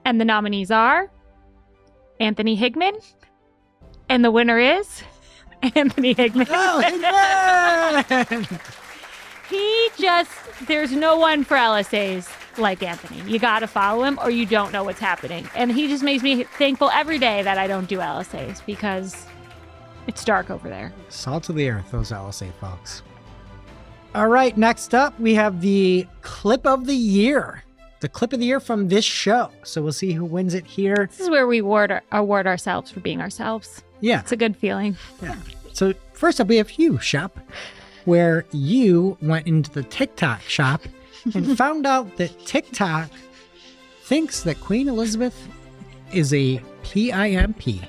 And the nominees are Anthony Higman. And the winner is Anthony Higman. Oh, Higman! There's no one for LSAs like Anthony. You got to follow him or you don't know what's happening. And he just makes me thankful every day that I don't do LSAs because it's dark over there. Salt of the earth, those LSA folks. All right, next up, we have the clip of the year. The clip of the year from this show. So we'll see who wins it here. This is where we award ourselves for being ourselves. Yeah. It's a good feeling. Yeah. So first up, we have you, Shop, where you went into the TikTok shop and found out that TikTok thinks that Queen Elizabeth is a PIMP.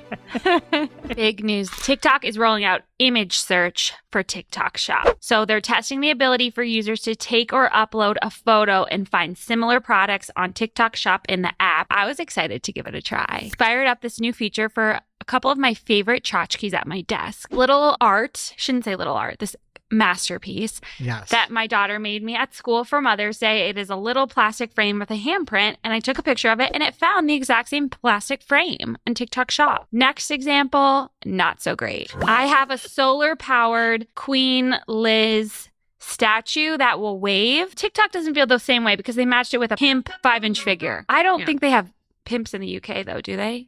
Big news. TikTok is rolling out image search for TikTok Shop. So they're testing the ability for users to take or upload a photo and find similar products on TikTok Shop in the app. I was excited to give it a try. Fired up this new feature for a couple of my favorite tchotchkes at my desk. Little art, shouldn't say little art, this masterpiece Yes. that my daughter made me at school for Mother's Day. It is a little plastic frame with a handprint, and I took a picture of it, and it found the exact same plastic frame in TikTok Shop. Next example, not so great. I have a solar-powered Queen Liz statue that will wave. TikTok doesn't feel the same way because they matched it with a pimp 5-inch figure. I don't think they have pimps in the UK, though, do they?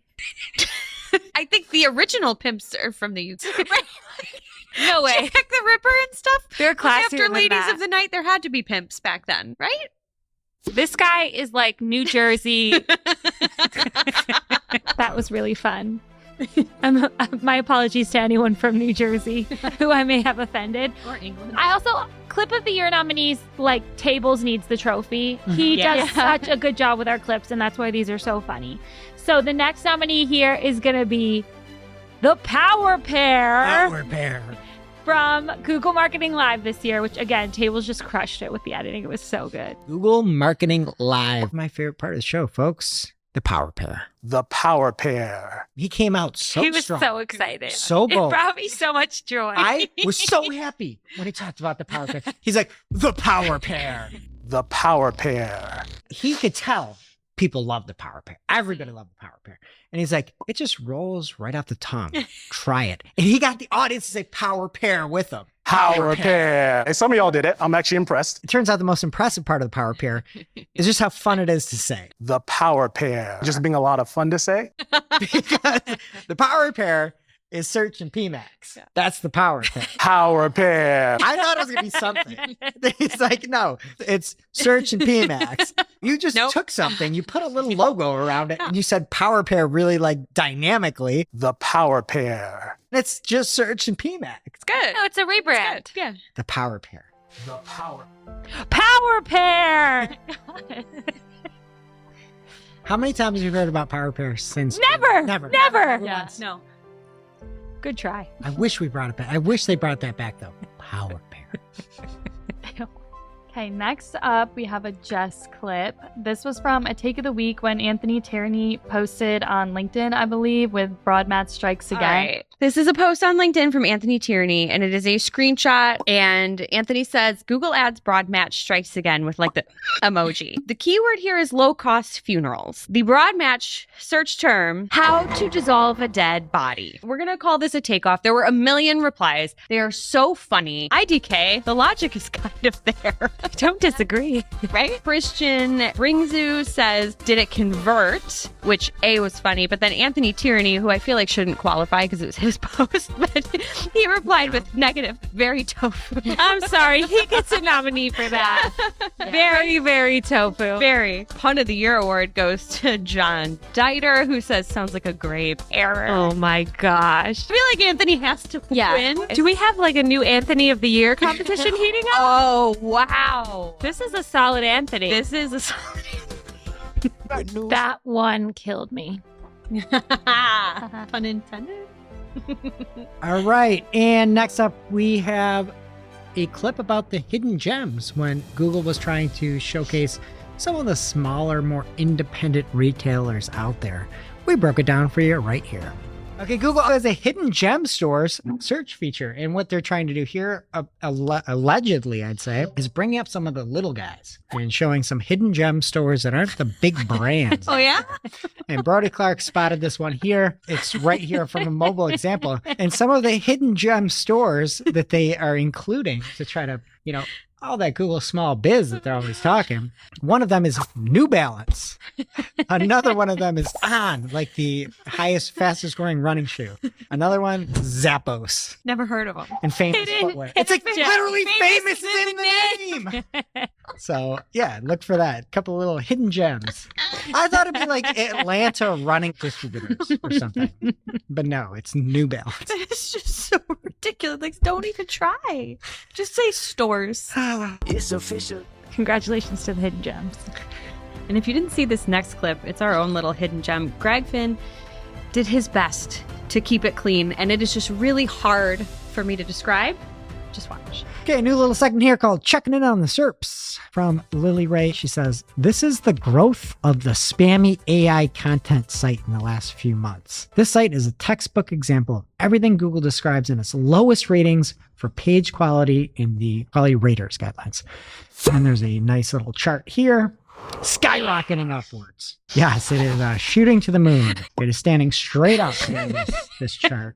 I think the original pimps are from the UK. No way. Jack the Ripper and stuff. They're classier After than Ladies that. of the Night, there had to be pimps back then, right? This guy is like New Jersey. That was really fun. My apologies to anyone from New Jersey who I may have offended. Or England. I also, clip of the year nominees, like Tables needs the trophy. He Yeah. does such a good job with our clips, and that's why these are so funny. So the next nominee here is going to be the Power Pair. Power pair. From Google Marketing Live this year, which again, Tables just crushed it with the editing. It was so good. Google Marketing Live. My favorite part of the show, folks. The Power Pair. The Power Pair. He came out so He was strong. so excited. So It bold. brought me so much joy. I was so happy when he talked about the Power Pair. He's like, the Power Pair. The Power Pair. He could tell people love the Power Pair. Everybody loved the Power Pair. And he's like, it just rolls right off the tongue. Try it. And he got the audience to say Power Pair with him. Power Pair. Hey, some of y'all did it. I'm actually impressed. It turns out the most impressive part of the Power Pair is just how fun it is to say. The Power Pair. Just being a lot of fun to say. Because the Power Pair is search and PMAX. That's the Power Pair. Power Pair. I thought it was going to be something. He's like, no, it's search and PMAX. You just took something, you put a little logo around it, and you said Power Pair really like dynamically. The Power Pair. It's just search and PMAX. It's good. No, it's a rebrand. Yeah. The Power Pair. The Power. Power Pair. How many times have you heard about Power Pair since? Never. Never. Never. No. Good try. I wish we brought it back. I wish they brought that back, though. Power Pair. Okay, next up, we have a Jess clip. This was from a take of the week when Anthony Tierney posted on LinkedIn, I believe, with Broadmat Strikes Again. All right. This is a post on LinkedIn from Anthony Tierney, and it is a screenshot. And Anthony says, Google Ads broad match strikes again with like the emoji. The keyword here is low-cost funerals. The broad match search term, how to dissolve a dead body. We're going to call this a takeoff. There were a million replies. They are so funny. IDK, the logic is kind of there. I don't disagree. Right? Christian Ringzu says, did it convert? Which A was funny, but then Anthony Tierney, who I feel like shouldn't qualify because it was his post, but he replied with negative, very tofu. I'm sorry. He gets a nominee for that. Very, very tofu. Very. Pun of the Year award goes to John Dieter, who says, sounds like a grave error. Oh my gosh. I feel like Anthony has to win. Do we have like a new Anthony of the Year competition heating up? Oh, wow. This is a solid Anthony. This is a solid That one killed me. Pun intended. All right. And next up, we have a clip about the hidden gems when Google was trying to showcase some of the smaller, more independent retailers out there. We broke it down for you right here. Okay, Google has a hidden gem stores search feature. And what they're trying to do here, allegedly, I'd say, is bringing up some of the little guys and showing some hidden gem stores that aren't the big brands. Oh, yeah? And Brody Clark spotted this one here. It's right here from a mobile example. And some of the hidden gem stores that they are including to try to, all that Google small biz that they're always talking. One of them is New Balance. Another one of them is On, like the highest, fastest growing running shoe. Another one, Zappos. Never heard of him. And Famous Footwear. It's like literally famous in the name. So yeah, look for that. Couple of little hidden gems. I thought it'd be like Atlanta running distributors or something. But no, it's New Balance. It's just so ridiculous. Like, don't even try. Just say stores. It's official. Congratulations to the hidden gems. And if you didn't see this next clip, it's our own little hidden gem. Greg Finn did his best to keep it clean, and it is just really hard for me to describe. Just watch. Okay, a new little segment here called Checking In on the SERPs from Lily Ray. She says, this is the growth of the spammy AI content site in the last few months. This site is a textbook example of everything Google describes in its lowest ratings for page quality in the quality raters guidelines. And there's a nice little chart here, skyrocketing upwards. Yes, it is shooting to the moon. It is standing straight up in this chart.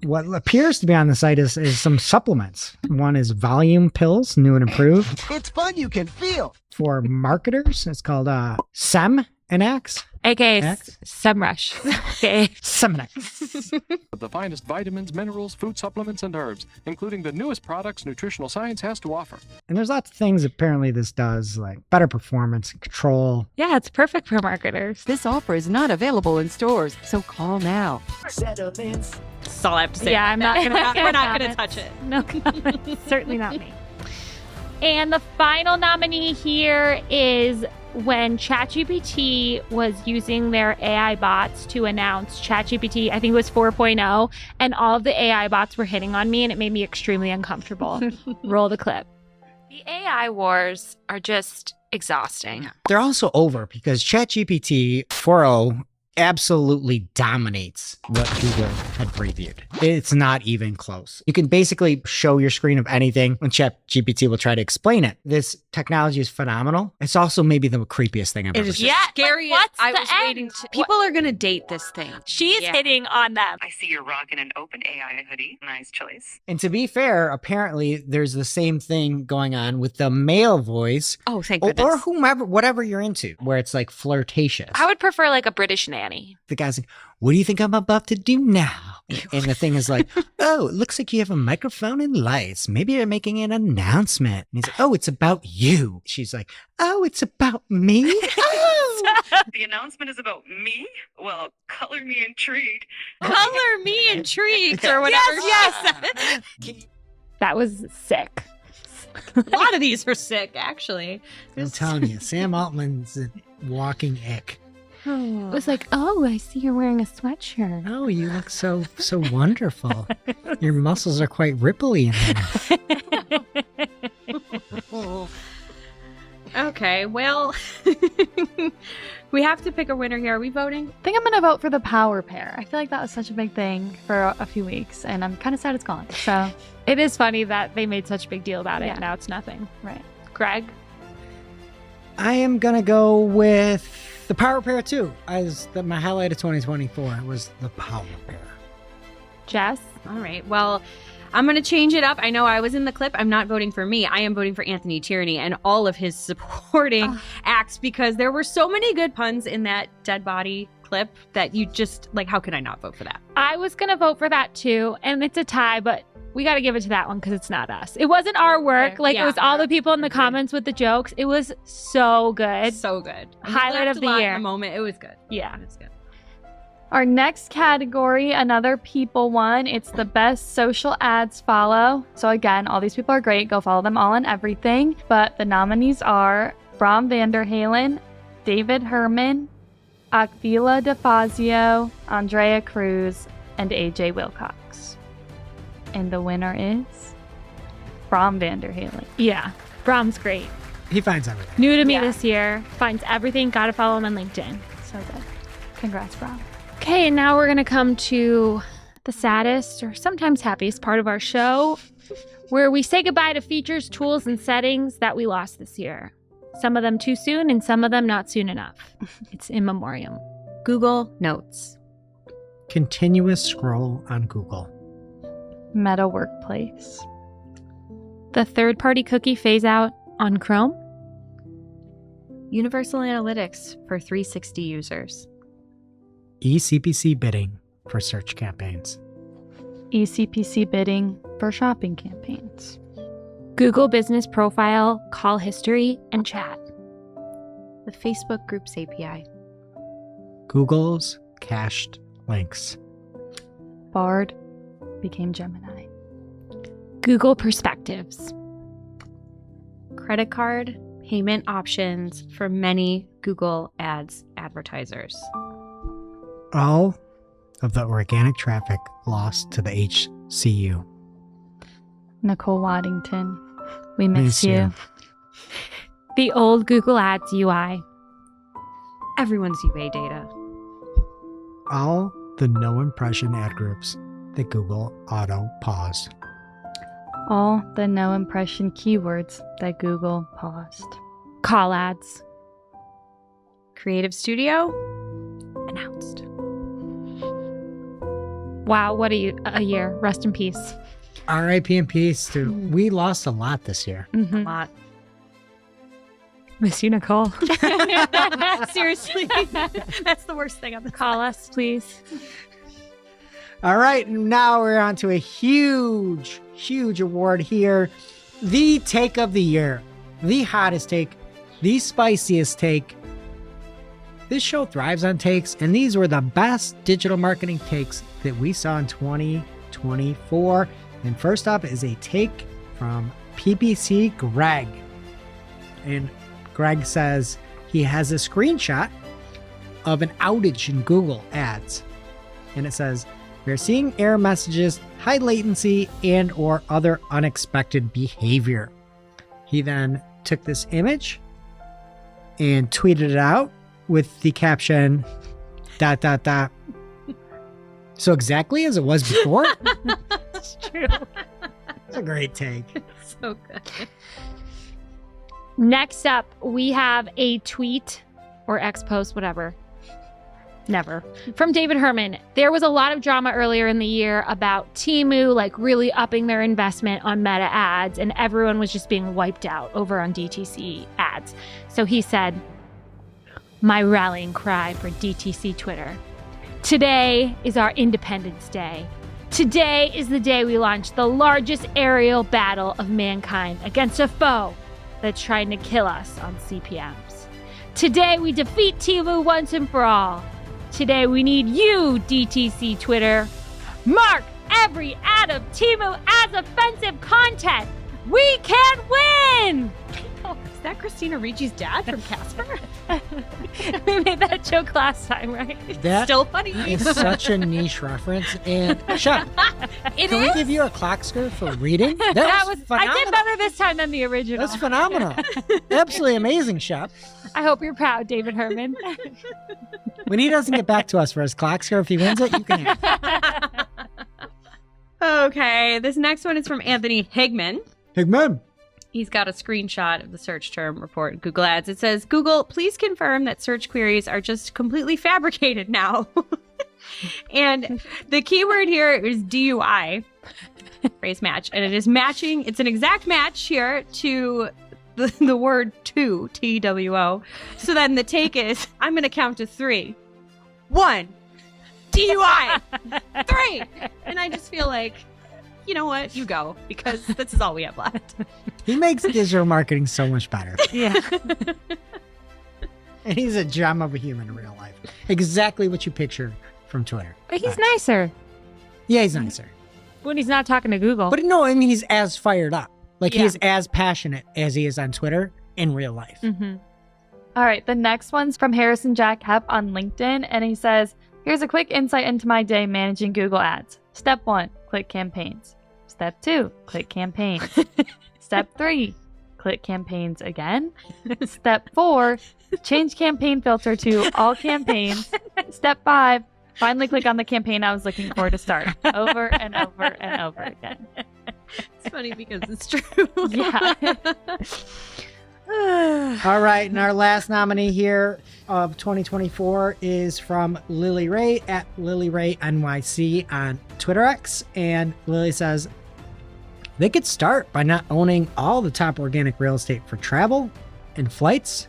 What appears to be on the site is some supplements. One is volume pills, new and improved. It's fun you can feel. For marketers, it's called SEM, an axe? AKA Axe? SEMrush. Okay. Some an axe. The finest vitamins, minerals, food supplements, and herbs, including the newest products nutritional science has to offer. And there's lots of things apparently this does, like better performance and control. Yeah, it's perfect for marketers. This offer is not available in stores, so call now. Settlements. That's all I have to say. Yeah, I'm not gonna. We're not going to touch it. No comment. Certainly not me. And the final nominee here is when ChatGPT was using their AI bots to announce ChatGPT, I think it was 4.0, and all of the AI bots were hitting on me, and it made me extremely uncomfortable. Roll the clip. The AI wars are just exhausting. They're also over because ChatGPT 4.0 absolutely dominates what Google had previewed. It's not even close. You can basically show your screen of anything and ChatGPT will try to explain it. This technology is phenomenal. It's also maybe the creepiest thing I've It ever is seen. Yeah, scary. like, what's I the was end? waiting to. People are going to date this thing. She's Yeah. hitting on them. I see you're rocking an open AI hoodie. Nice choice. And to be fair, apparently there's the same thing going on with the male voice Oh, thank or goodness. whomever, whatever you're into, where it's like flirtatious. I would prefer like a British nanny. The guy's like, what do you think I'm about to do now? And the thing is like, oh, it looks like you have a microphone and lights. Maybe you're making an announcement. And he's like, oh, it's about you. She's like, oh, it's about me? Oh. The announcement is about me? Well, color me intrigued. Color me intrigued or whatever. Yes. That was sick. A lot of these were sick, actually. I'm telling you, Sam Altman's a walking ick. It was like, oh, I see you're wearing a sweatshirt. Oh, you look so wonderful. Your muscles are quite ripply in there. Okay, well, we have to pick a winner here. Are we voting? I think I'm going to vote for the power pair. I feel like that was such a big thing for a few weeks, and I'm kind of sad it's gone. So, It is funny that they made such a big deal about it. Yeah. And now it's nothing. right. Greg? I am going to go with the power pair too. My highlight of 2024 was the power pair. Jess? All right, well, I'm going to change it up. I know I was in the clip. I'm not voting for me. I am voting for Anthony Tierney and all of his supporting acts because there were so many good puns in that dead body clip that you just, like, how could I not vote for that? I was going to vote for that too. And it's a tie, but we got to give it to that one because it's not us. It wasn't our work. Okay. Like, Yeah. it was all the people in the comments with the jokes. It was so good. So good. Highlight of the year. In a moment. It was good. Yeah. It was good. Our next category, another people one. It's the best social ads follow. So again, all these people are great. Go follow them all on everything. But the nominees are Bram Vanderhalen, David Herman, Akvila DeFazio, Andrea Cruz, and AJ Wilcox. And the winner is Bram Vanderhalen. Yeah. Brahm's great. He finds everything. New to me Yeah. this year. Finds everything. Got to follow him on LinkedIn. So good. Congrats, Bram. Okay, and now we're going to come to the saddest or sometimes happiest part of our show, where we say goodbye to features, tools, and settings that we lost this year. Some of them too soon and some of them not soon enough. It's in memoriam. Google Notes. Continuous scroll on Google. Meta Workplace. The third-party cookie phase out on Chrome. Universal Analytics for 360 users. eCPC bidding for search campaigns. eCPC bidding for shopping campaigns. Google Business Profile, call history, and chat. The Facebook Groups API. Google's cached links. Bard became Gemini. Google Perspectives. Credit card payment options for many Google Ads advertisers. All of the organic traffic lost to the HCU. Nicole Waddington. We miss you. The old Google Ads UI. Everyone's UA data. All the no impression ad groups that Google auto paused. All the no impression keywords that Google paused. Call ads. Creative Studio announced. Wow, what a year. Rest in peace. RIP in peace to we lost a lot this year. A lot. Miss you, Nicole. Seriously, that's the worst thing on the Call us, please. All right, now we're on to a huge, huge award here. The take of the year, the hottest take, the spiciest take. This show thrives on takes, and these were the best digital marketing takes that we saw in 2024. And first up is a take from PPC Greg. And Greg says he has a screenshot of an outage in Google Ads. And it says, we're seeing error messages, high latency, and or other unexpected behavior. He then took this image and tweeted it out with the caption, ... So exactly as it was before? It's true. It's a great take. So good. Next up, we have a tweet or X post, whatever. Never. From David Herman. There was a lot of drama earlier in the year about Temu like really upping their investment on meta ads, and everyone was just being wiped out over on DTC ads. So he said, my rallying cry for DTC Twitter. Today is our Independence Day. Today is the day we launch the largest aerial battle of mankind against a foe that's trying to kill us on CPMs. Today we defeat Temu once and for all. Today we need you, DTC Twitter. Mark every ad of Temu as offensive content. We can win! Oh, is that Christina Ricci's dad from Casper? We made that joke last time, right? That Still funny. is such a niche reference. And Shep, can we give you a Clockscar for reading? That was I phenomenal. did better this time than the original. That's phenomenal. Absolutely amazing, Shep. I hope you're proud, David Herman. When he doesn't get back to us for his Clockscar, if he wins it, you can have it. Okay, this next one is from Anthony Higman. Higman. He's got a screenshot of the search term report in Google Ads. It says, Google, please confirm that search queries are just completely fabricated now. And the keyword here is DUI, phrase match. And it is matching. It's an exact match here to the word to, T-W-O. So then the take is, I'm going to count to 3. 1, DUI, 3. And I just feel like, you know what? You go, because this is all we have left. He makes digital marketing so much better. Yeah. And he's a gem of a human in real life. Exactly what you picture from Twitter. But he's nicer Yeah, he's nicer. when he's not talking to Google. But no, I mean, he's as fired up. Like, Yeah. he is as passionate as he is on Twitter in real life. Mm-hmm. All right, the next one's from Harrison Jack Hepp on LinkedIn, and he says, here's a quick insight into my day managing Google Ads. Step 1, click campaigns. Step 2, click campaigns. Step 3, click campaigns again. Step 4, change campaign filter to all campaigns. Step 5, finally click on the campaign I was looking for to start. Over and over and over again. It's funny because it's true. Yeah. All right, and our last nominee here of 2024 is from Lily Ray at Lily Ray NYC on Twitter X. And Lily says, they could start by not owning all the top organic real estate for travel and flights.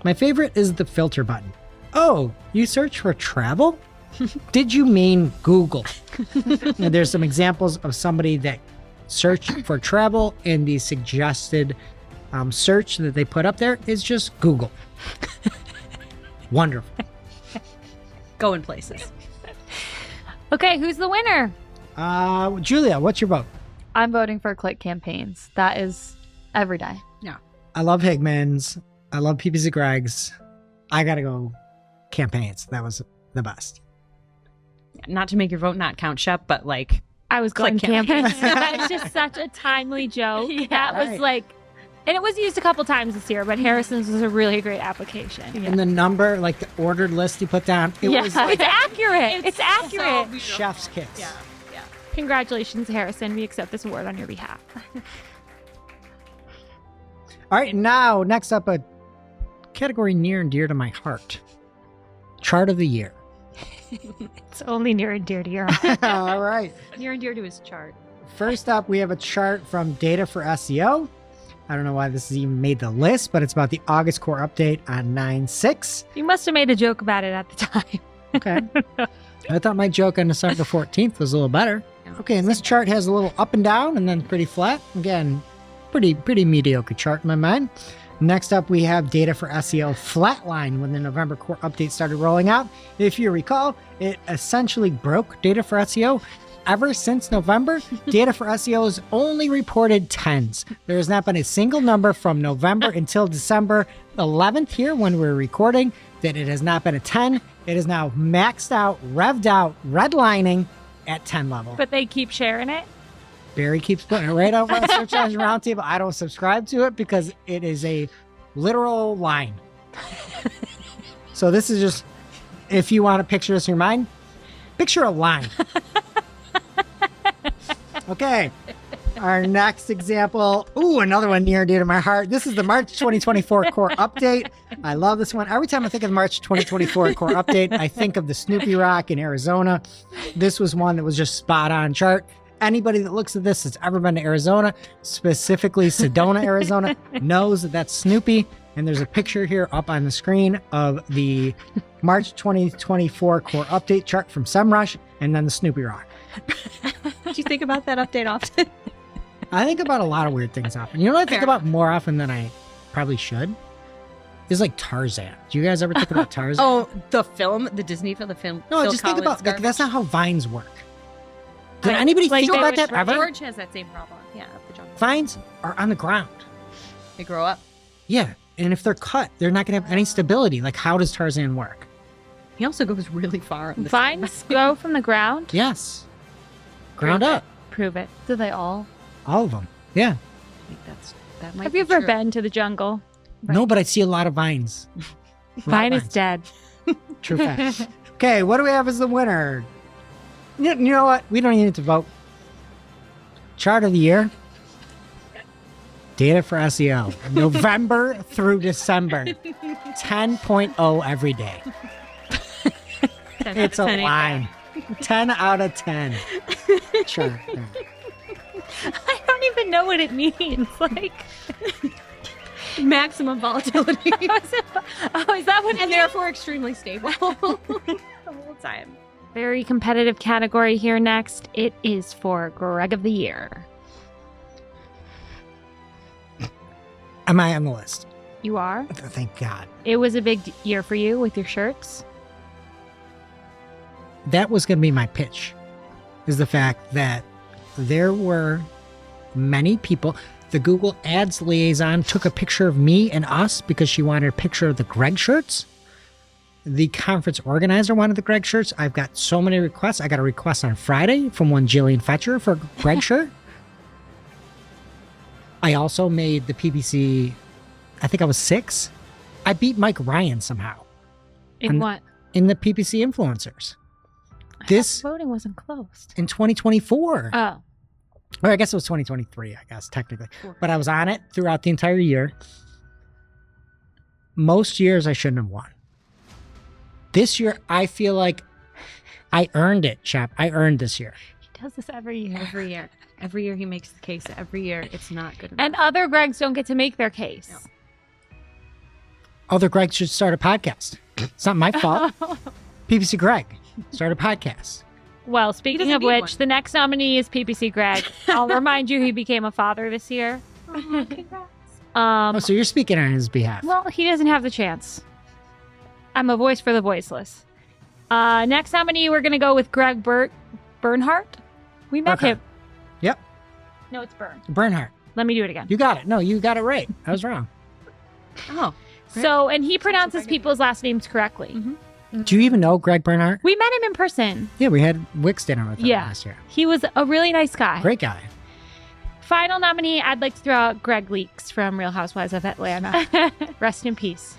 My favorite is the filter button. Oh, you search for travel? Did you mean Google? And there's some examples of somebody that searched for travel, and the suggested search that they put up there is just Google. Wonderful. Going places. Okay, who's the winner? Julia, what's your vote? I'm voting for click campaigns. That is every day. I love Higman's. I love PPC Greg's. I gotta go campaigns. That was the best. Not to make your vote not count, Shep, but like, I was Click going campaigns. campaigns. That's just such a timely joke. Yeah. That was Right. like, and it was used a couple times this year, but Harrison's was a really great application. And the number, like the ordered list you put down, it was like It's accurate. It's accurate. chef's kiss. yeah. Congratulations, Harrison. We accept this award on your behalf. All right, now next up, a category near and dear to my heart. Chart of the year. It's only near and dear to your heart. All right. Near and dear to his chart. First up, we have a chart from Data for SEO. I don't know why this has even made the list, but it's about the August core update on 9.6. You must have made a joke about it at the time. Okay. I thought my joke on December 14th was a little better. Okay, and this chart has a little up and down and then pretty flat. Again, pretty mediocre chart in my mind. Next up, we have data for SEO flatline when the November core update started rolling out. If you recall, it essentially broke data for SEO. Ever since November, data for SEO has only reported 10s. There has not been a single number from November until December 11th here when we're recording that it has not been a 10. It is now maxed out, revved out, redlining at 10 level. But they keep sharing it. Barry keeps putting it right over on Search Engine Roundtable. I don't subscribe to it because it is a literal line. So this is just, if you want to picture this in your mind, picture a line. Okay. Our next example. Ooh, another one near and dear to my heart. This is the March 2024 core update. I love this one. Every time I think of the March 2024 core update, I think of the Snoopy Rock in Arizona. This was one that was just spot on chart. Anybody that looks at this that's ever been to Arizona, specifically Sedona, Arizona, knows that that's Snoopy. And there's a picture here up on the screen of the March 2024 core update chart from SEMrush and then the Snoopy Rock. Do you think about that update often? I think about a lot of weird things often. You know what I think about more often than I probably should? Is like Tarzan. Do you guys ever think about Tarzan? Oh, the film, the Disney film, the film. No, Phil just think Collins about like, that's not how vines work. Did Right. anybody Like think about that ever? George has that same problem. Yeah, the jungle. Vines are on the ground. They grow up. Yeah, and if they're cut, they're not going to have any stability. Like, how does Tarzan work? He also goes really far. On the Vines grow from the ground? Yes. Ground up. Prove it. Do they all? All of them. Yeah. I think that might Have be you ever true. been to the jungle? No, but I see a lot of vines. Vine is dead. True fact. Okay, what do we have as the winner? You know what? We don't even need to vote. Chart of the year. Data for SEO. November through December. 10.0 every day. It's a line. 10 out of 10. Sure. I don't even know what it means. Like maximum volatility. Oh, is that what? And therefore extremely stable the whole time. Very competitive category here next. It is for Greg of the Year. Am I on the list? You are? Thank God. It was a big year for you with your shirts. That was going to be my pitch, is the fact that there were many people. The Google Ads liaison took a picture of me and us because she wanted a picture of the Greg shirts. The conference organizer wanted the Greg shirts. I've got so many requests. I got a request on Friday from one Jillian Fetcher for a Greg shirt. I also made the PPC, I think I was 6. I beat Mike Ryan somehow. In what? In the PPC influencers. This voting wasn't closed. In 2024. Oh. Or I guess it was 2023, I guess, technically. But I was on it throughout the entire year. Most years I shouldn't have won. This year, I feel like I earned it, chap. I earned this year. He does this every year. Every year. Every year he makes the case. Every year it's not good enough. And other Gregs don't get to make their case. No. Other Greg should start a podcast. It's not my fault. PPC Greg, start a podcast. Well, speaking of which, the next nominee is PPC Greg. I'll remind you he became a father this year. Oh, congrats. Oh, so you're speaking on his behalf. Well, he doesn't have the chance. I'm a voice for the voiceless. Next nominee, we're going to go with Greg Bernhardt. We met him. Yep. No, it's Bernhardt. Let me do it again. You got it. No, you got it right. I was wrong. Oh. So, and he pronounces people's last names correctly. Mm-hmm. Do you even know Greg Bernhardt? We met him in person. Yeah, we had Wix dinner with him last year. He was a really nice guy. Great guy. Final nominee, I'd like to throw out Greg Leaks from Real Housewives of Atlanta. Rest in peace.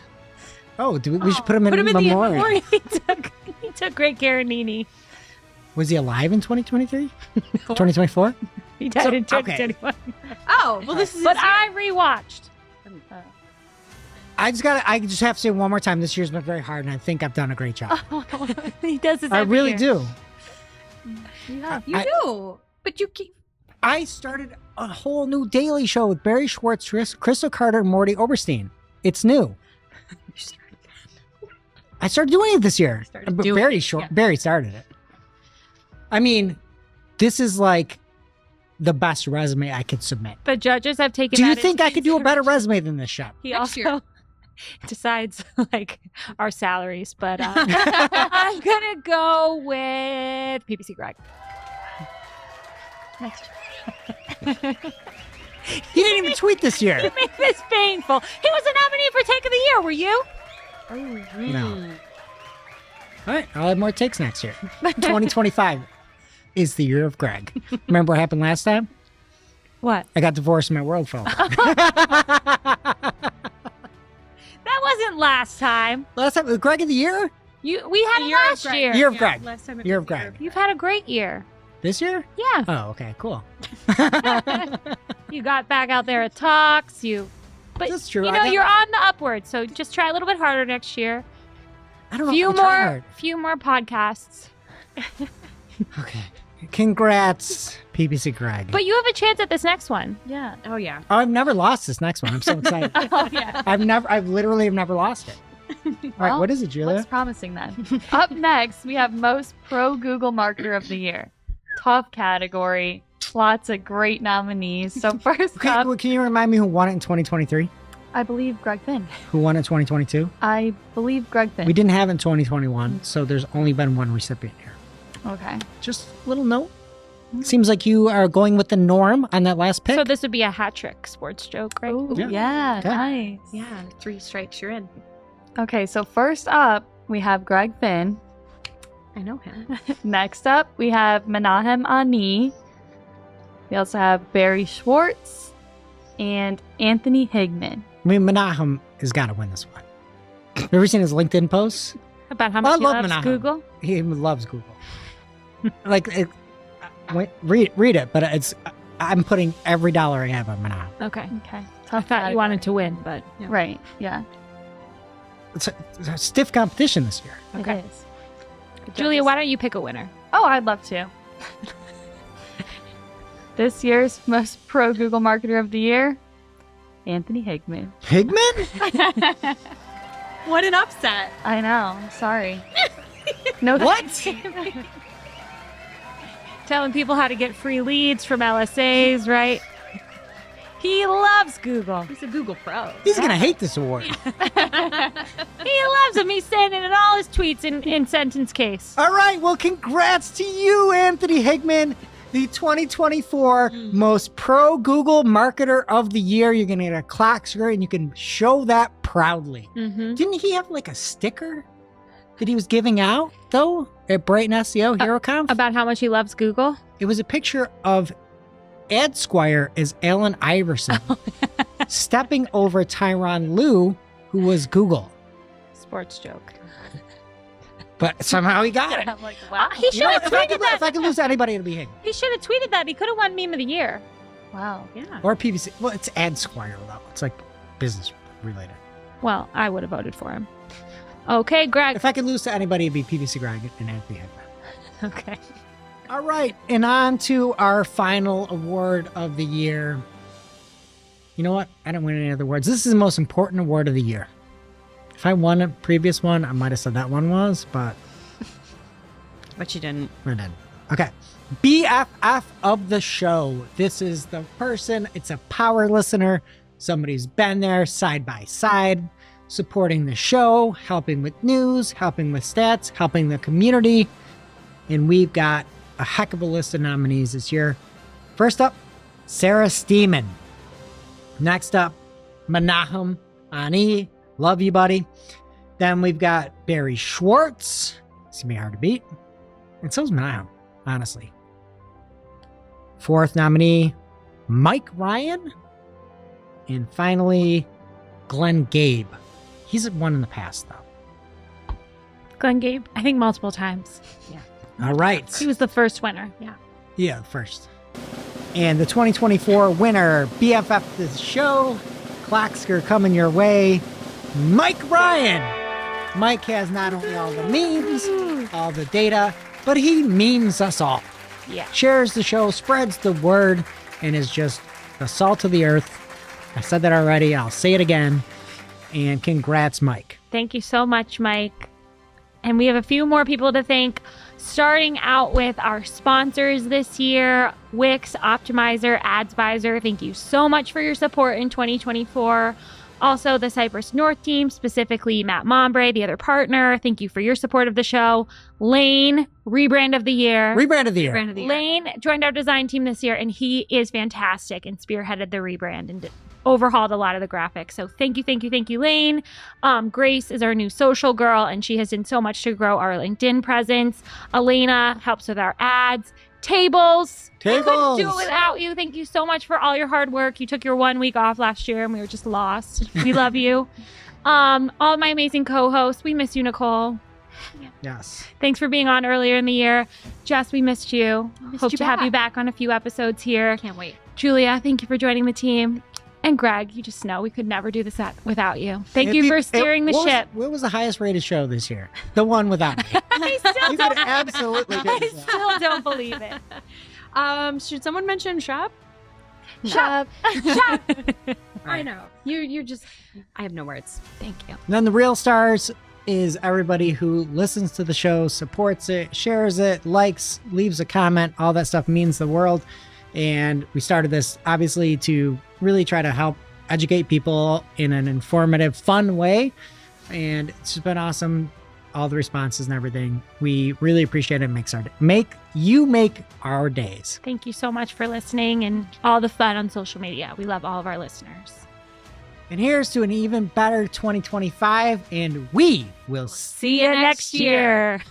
Oh, we should put him in memoriam. He took great care of Nene. Was he alive in 2023? 2024? He died in 2021. Oh, well, this is. But I rewatched. I just have to say one more time. This year's been very hard, and I think I've done a great job. He does this I every really year. do. You do. But you keep. I started a whole new daily show with Barry Schwartz, Crystal Carter, and Morty Oberstein. It's new. I started doing it this year. Barry started it. I mean, this is like the best resume I could submit. The judges have taken. Do you that think into I could do a better resume than this show? He Next also year. decides like our salaries, but I'm gonna go with PPC Greg. Next. He didn't even tweet this year. Make this painful. He was a nominee for Take of the Year. Were you? No. All right, I'll have more takes next year. 2025 is the year of Greg. Remember what happened last time? What? I got divorced and my world fell. That wasn't last time. Last time, was Greg of the year? We had it last year. Year of Greg. Last time it Year was of Greg. You've had a great year. This year? Yeah. Oh, okay, cool. You got back out there at talks. But That's true. You I know, got- you're on the upward, so just try a little bit harder next year. I don't know if I tried hard. Few more podcasts. Okay. Congrats, PPC Greg. But you have a chance at this next one. Yeah. Oh, yeah. Oh, I've never lost this next one. I'm so excited. Oh, yeah. I've literally have never lost it. All right, Well, what is it, Julia? Looks promising then. Up next, we have most pro Google marketer of the year. Tough category. Lots of great nominees. So first up, Can you remind me who won it in 2023? I believe Greg Finn. Who won it in 2022? I believe Greg Finn. We didn't have it in 2021, so there's only been one recipient here. Okay. Just a little note. Seems like you are going with the norm on that last pick. So this would be a hat trick sports joke, right? Ooh, Yeah. yeah, Okay. nice. Yeah, 3 strikes, you're in. Okay, so first up, we have Greg Finn. I know him. Next up, we have Menahem Ani. We also have Barry Schwartz and Anthony Higman. I mean, Menahem has got to win this one. Have you ever seen his LinkedIn posts? About how I much he love loves Menahem. Google. He loves Google. Read it, but I'm putting every dollar I have on Menahem. Okay. Okay. I Tough thought you wanted to win, but Right, yeah. It's a stiff competition this year. Okay. It is. Julia, why don't you pick a winner? Oh, I'd love to. This year's most pro Google marketer of the year, Anthony Higman. Higman? What an upset. I know. I'm sorry. No. What? Telling people how to get free leads from LSAs, right? He loves Google. He's a Google pro. He's going to hate this award. He loves him. He's saying it in all his tweets in sentence case. All right. Well, congrats to you, Anthony Higman, the 2024 most pro Google marketer of the year. You're going to get a Clockscars, and you can show that proudly. Mm-hmm. Didn't he have like a sticker that he was giving out, though, at Bright SEO HeroConf? About how much he loves Google? It was a picture of Ad Squire as Allen Iverson stepping over Tyronn Lue, who was Google. Sports joke. But somehow he got it. I'm like, wow. He should have If I tweeted that. could lose to anybody, it'd be him. He should have tweeted that. He could have won Meme of the Year. Wow. Yeah. Or PPC. Well, it's Ad Squire, though. It's like business related. Well, I would have voted for him. Okay, Greg. If I could lose to anybody, it'd be PPC Greg and Anthony Higman. Okay. All right, and on to our final award of the year. You know what? I didn't win any other awards. This is the most important award of the year. If I won a previous one, I might have said that one was, but But you didn't. I didn't. Okay. BFF of the show. This is the person, it's a power listener. Somebody's been there side by side, supporting the show, helping with news, helping with stats, helping the community. And we've got a heck of a list of nominees this year. First up, Sarah Steeman. Next up, Menahem Ani. Love you, buddy. Then we've got Barry Schwartz. It's going to be hard to beat. And so's Menahem, honestly. Fourth nominee, Mike Ryan. And finally, Glenn Gabe. He's won in the past, though. Glenn Gabe, I think multiple times. All right. He was the first winner. Yeah. Yeah, first. And the 2024 winner, BFF of the show, Clockscars coming your way, Mike Ryan. Mike has not only all the memes, all the data, but he memes us all. Yeah. shares the show, spreads the word, and is just the salt of the earth. I said that already. I'll say it again. And congrats, Mike. Thank you so much, Mike. And we have a few more people to thank, starting out with our sponsors this year, Wix, Optimizer, AdsVisor. Thank you so much for your support in 2024. Also, the Cypress North team, specifically Matt Mombre, the other partner. Thank you for your support of the show. Lane, rebrand of the year. Rebrand of the year. Brand of the year. Lane joined our design team this year, and he is fantastic and spearheaded the rebrand and overhauled a lot of the graphics. So thank you, Lane. Grace is our new social girl, and she has done so much to grow our LinkedIn presence. Elena helps with our ads. Tables. We couldn't do it without you. Thank you so much for all your hard work. You took your 1 week off last year, and we were just lost. We love you. All my amazing co-hosts. We miss you, Nicole. Yes. Thanks for being on earlier in the year. Jess, we missed you. Hope to have you back on a few episodes here. Can't wait. Julia, thank you for joining the team. And Greg, you just know we could never do this without you. Thank you for steering the ship. What was the highest rated show this year? The one without me. I still You don't, could absolutely do I this. still don't believe it. Should someone mention shop? Shop. I know. You're just, I have no words. Thank you. And then the real stars is everybody who listens to the show, supports it, shares it, likes, leaves a comment. All that stuff means the world. And we started this obviously to really try to help educate people in an informative, fun way. And it's just been awesome. All the responses and everything. We really appreciate it. Make our days. Thank you so much for listening and all the fun on social media. We love all of our listeners. And here's to an even better 2025. And we will See you next year.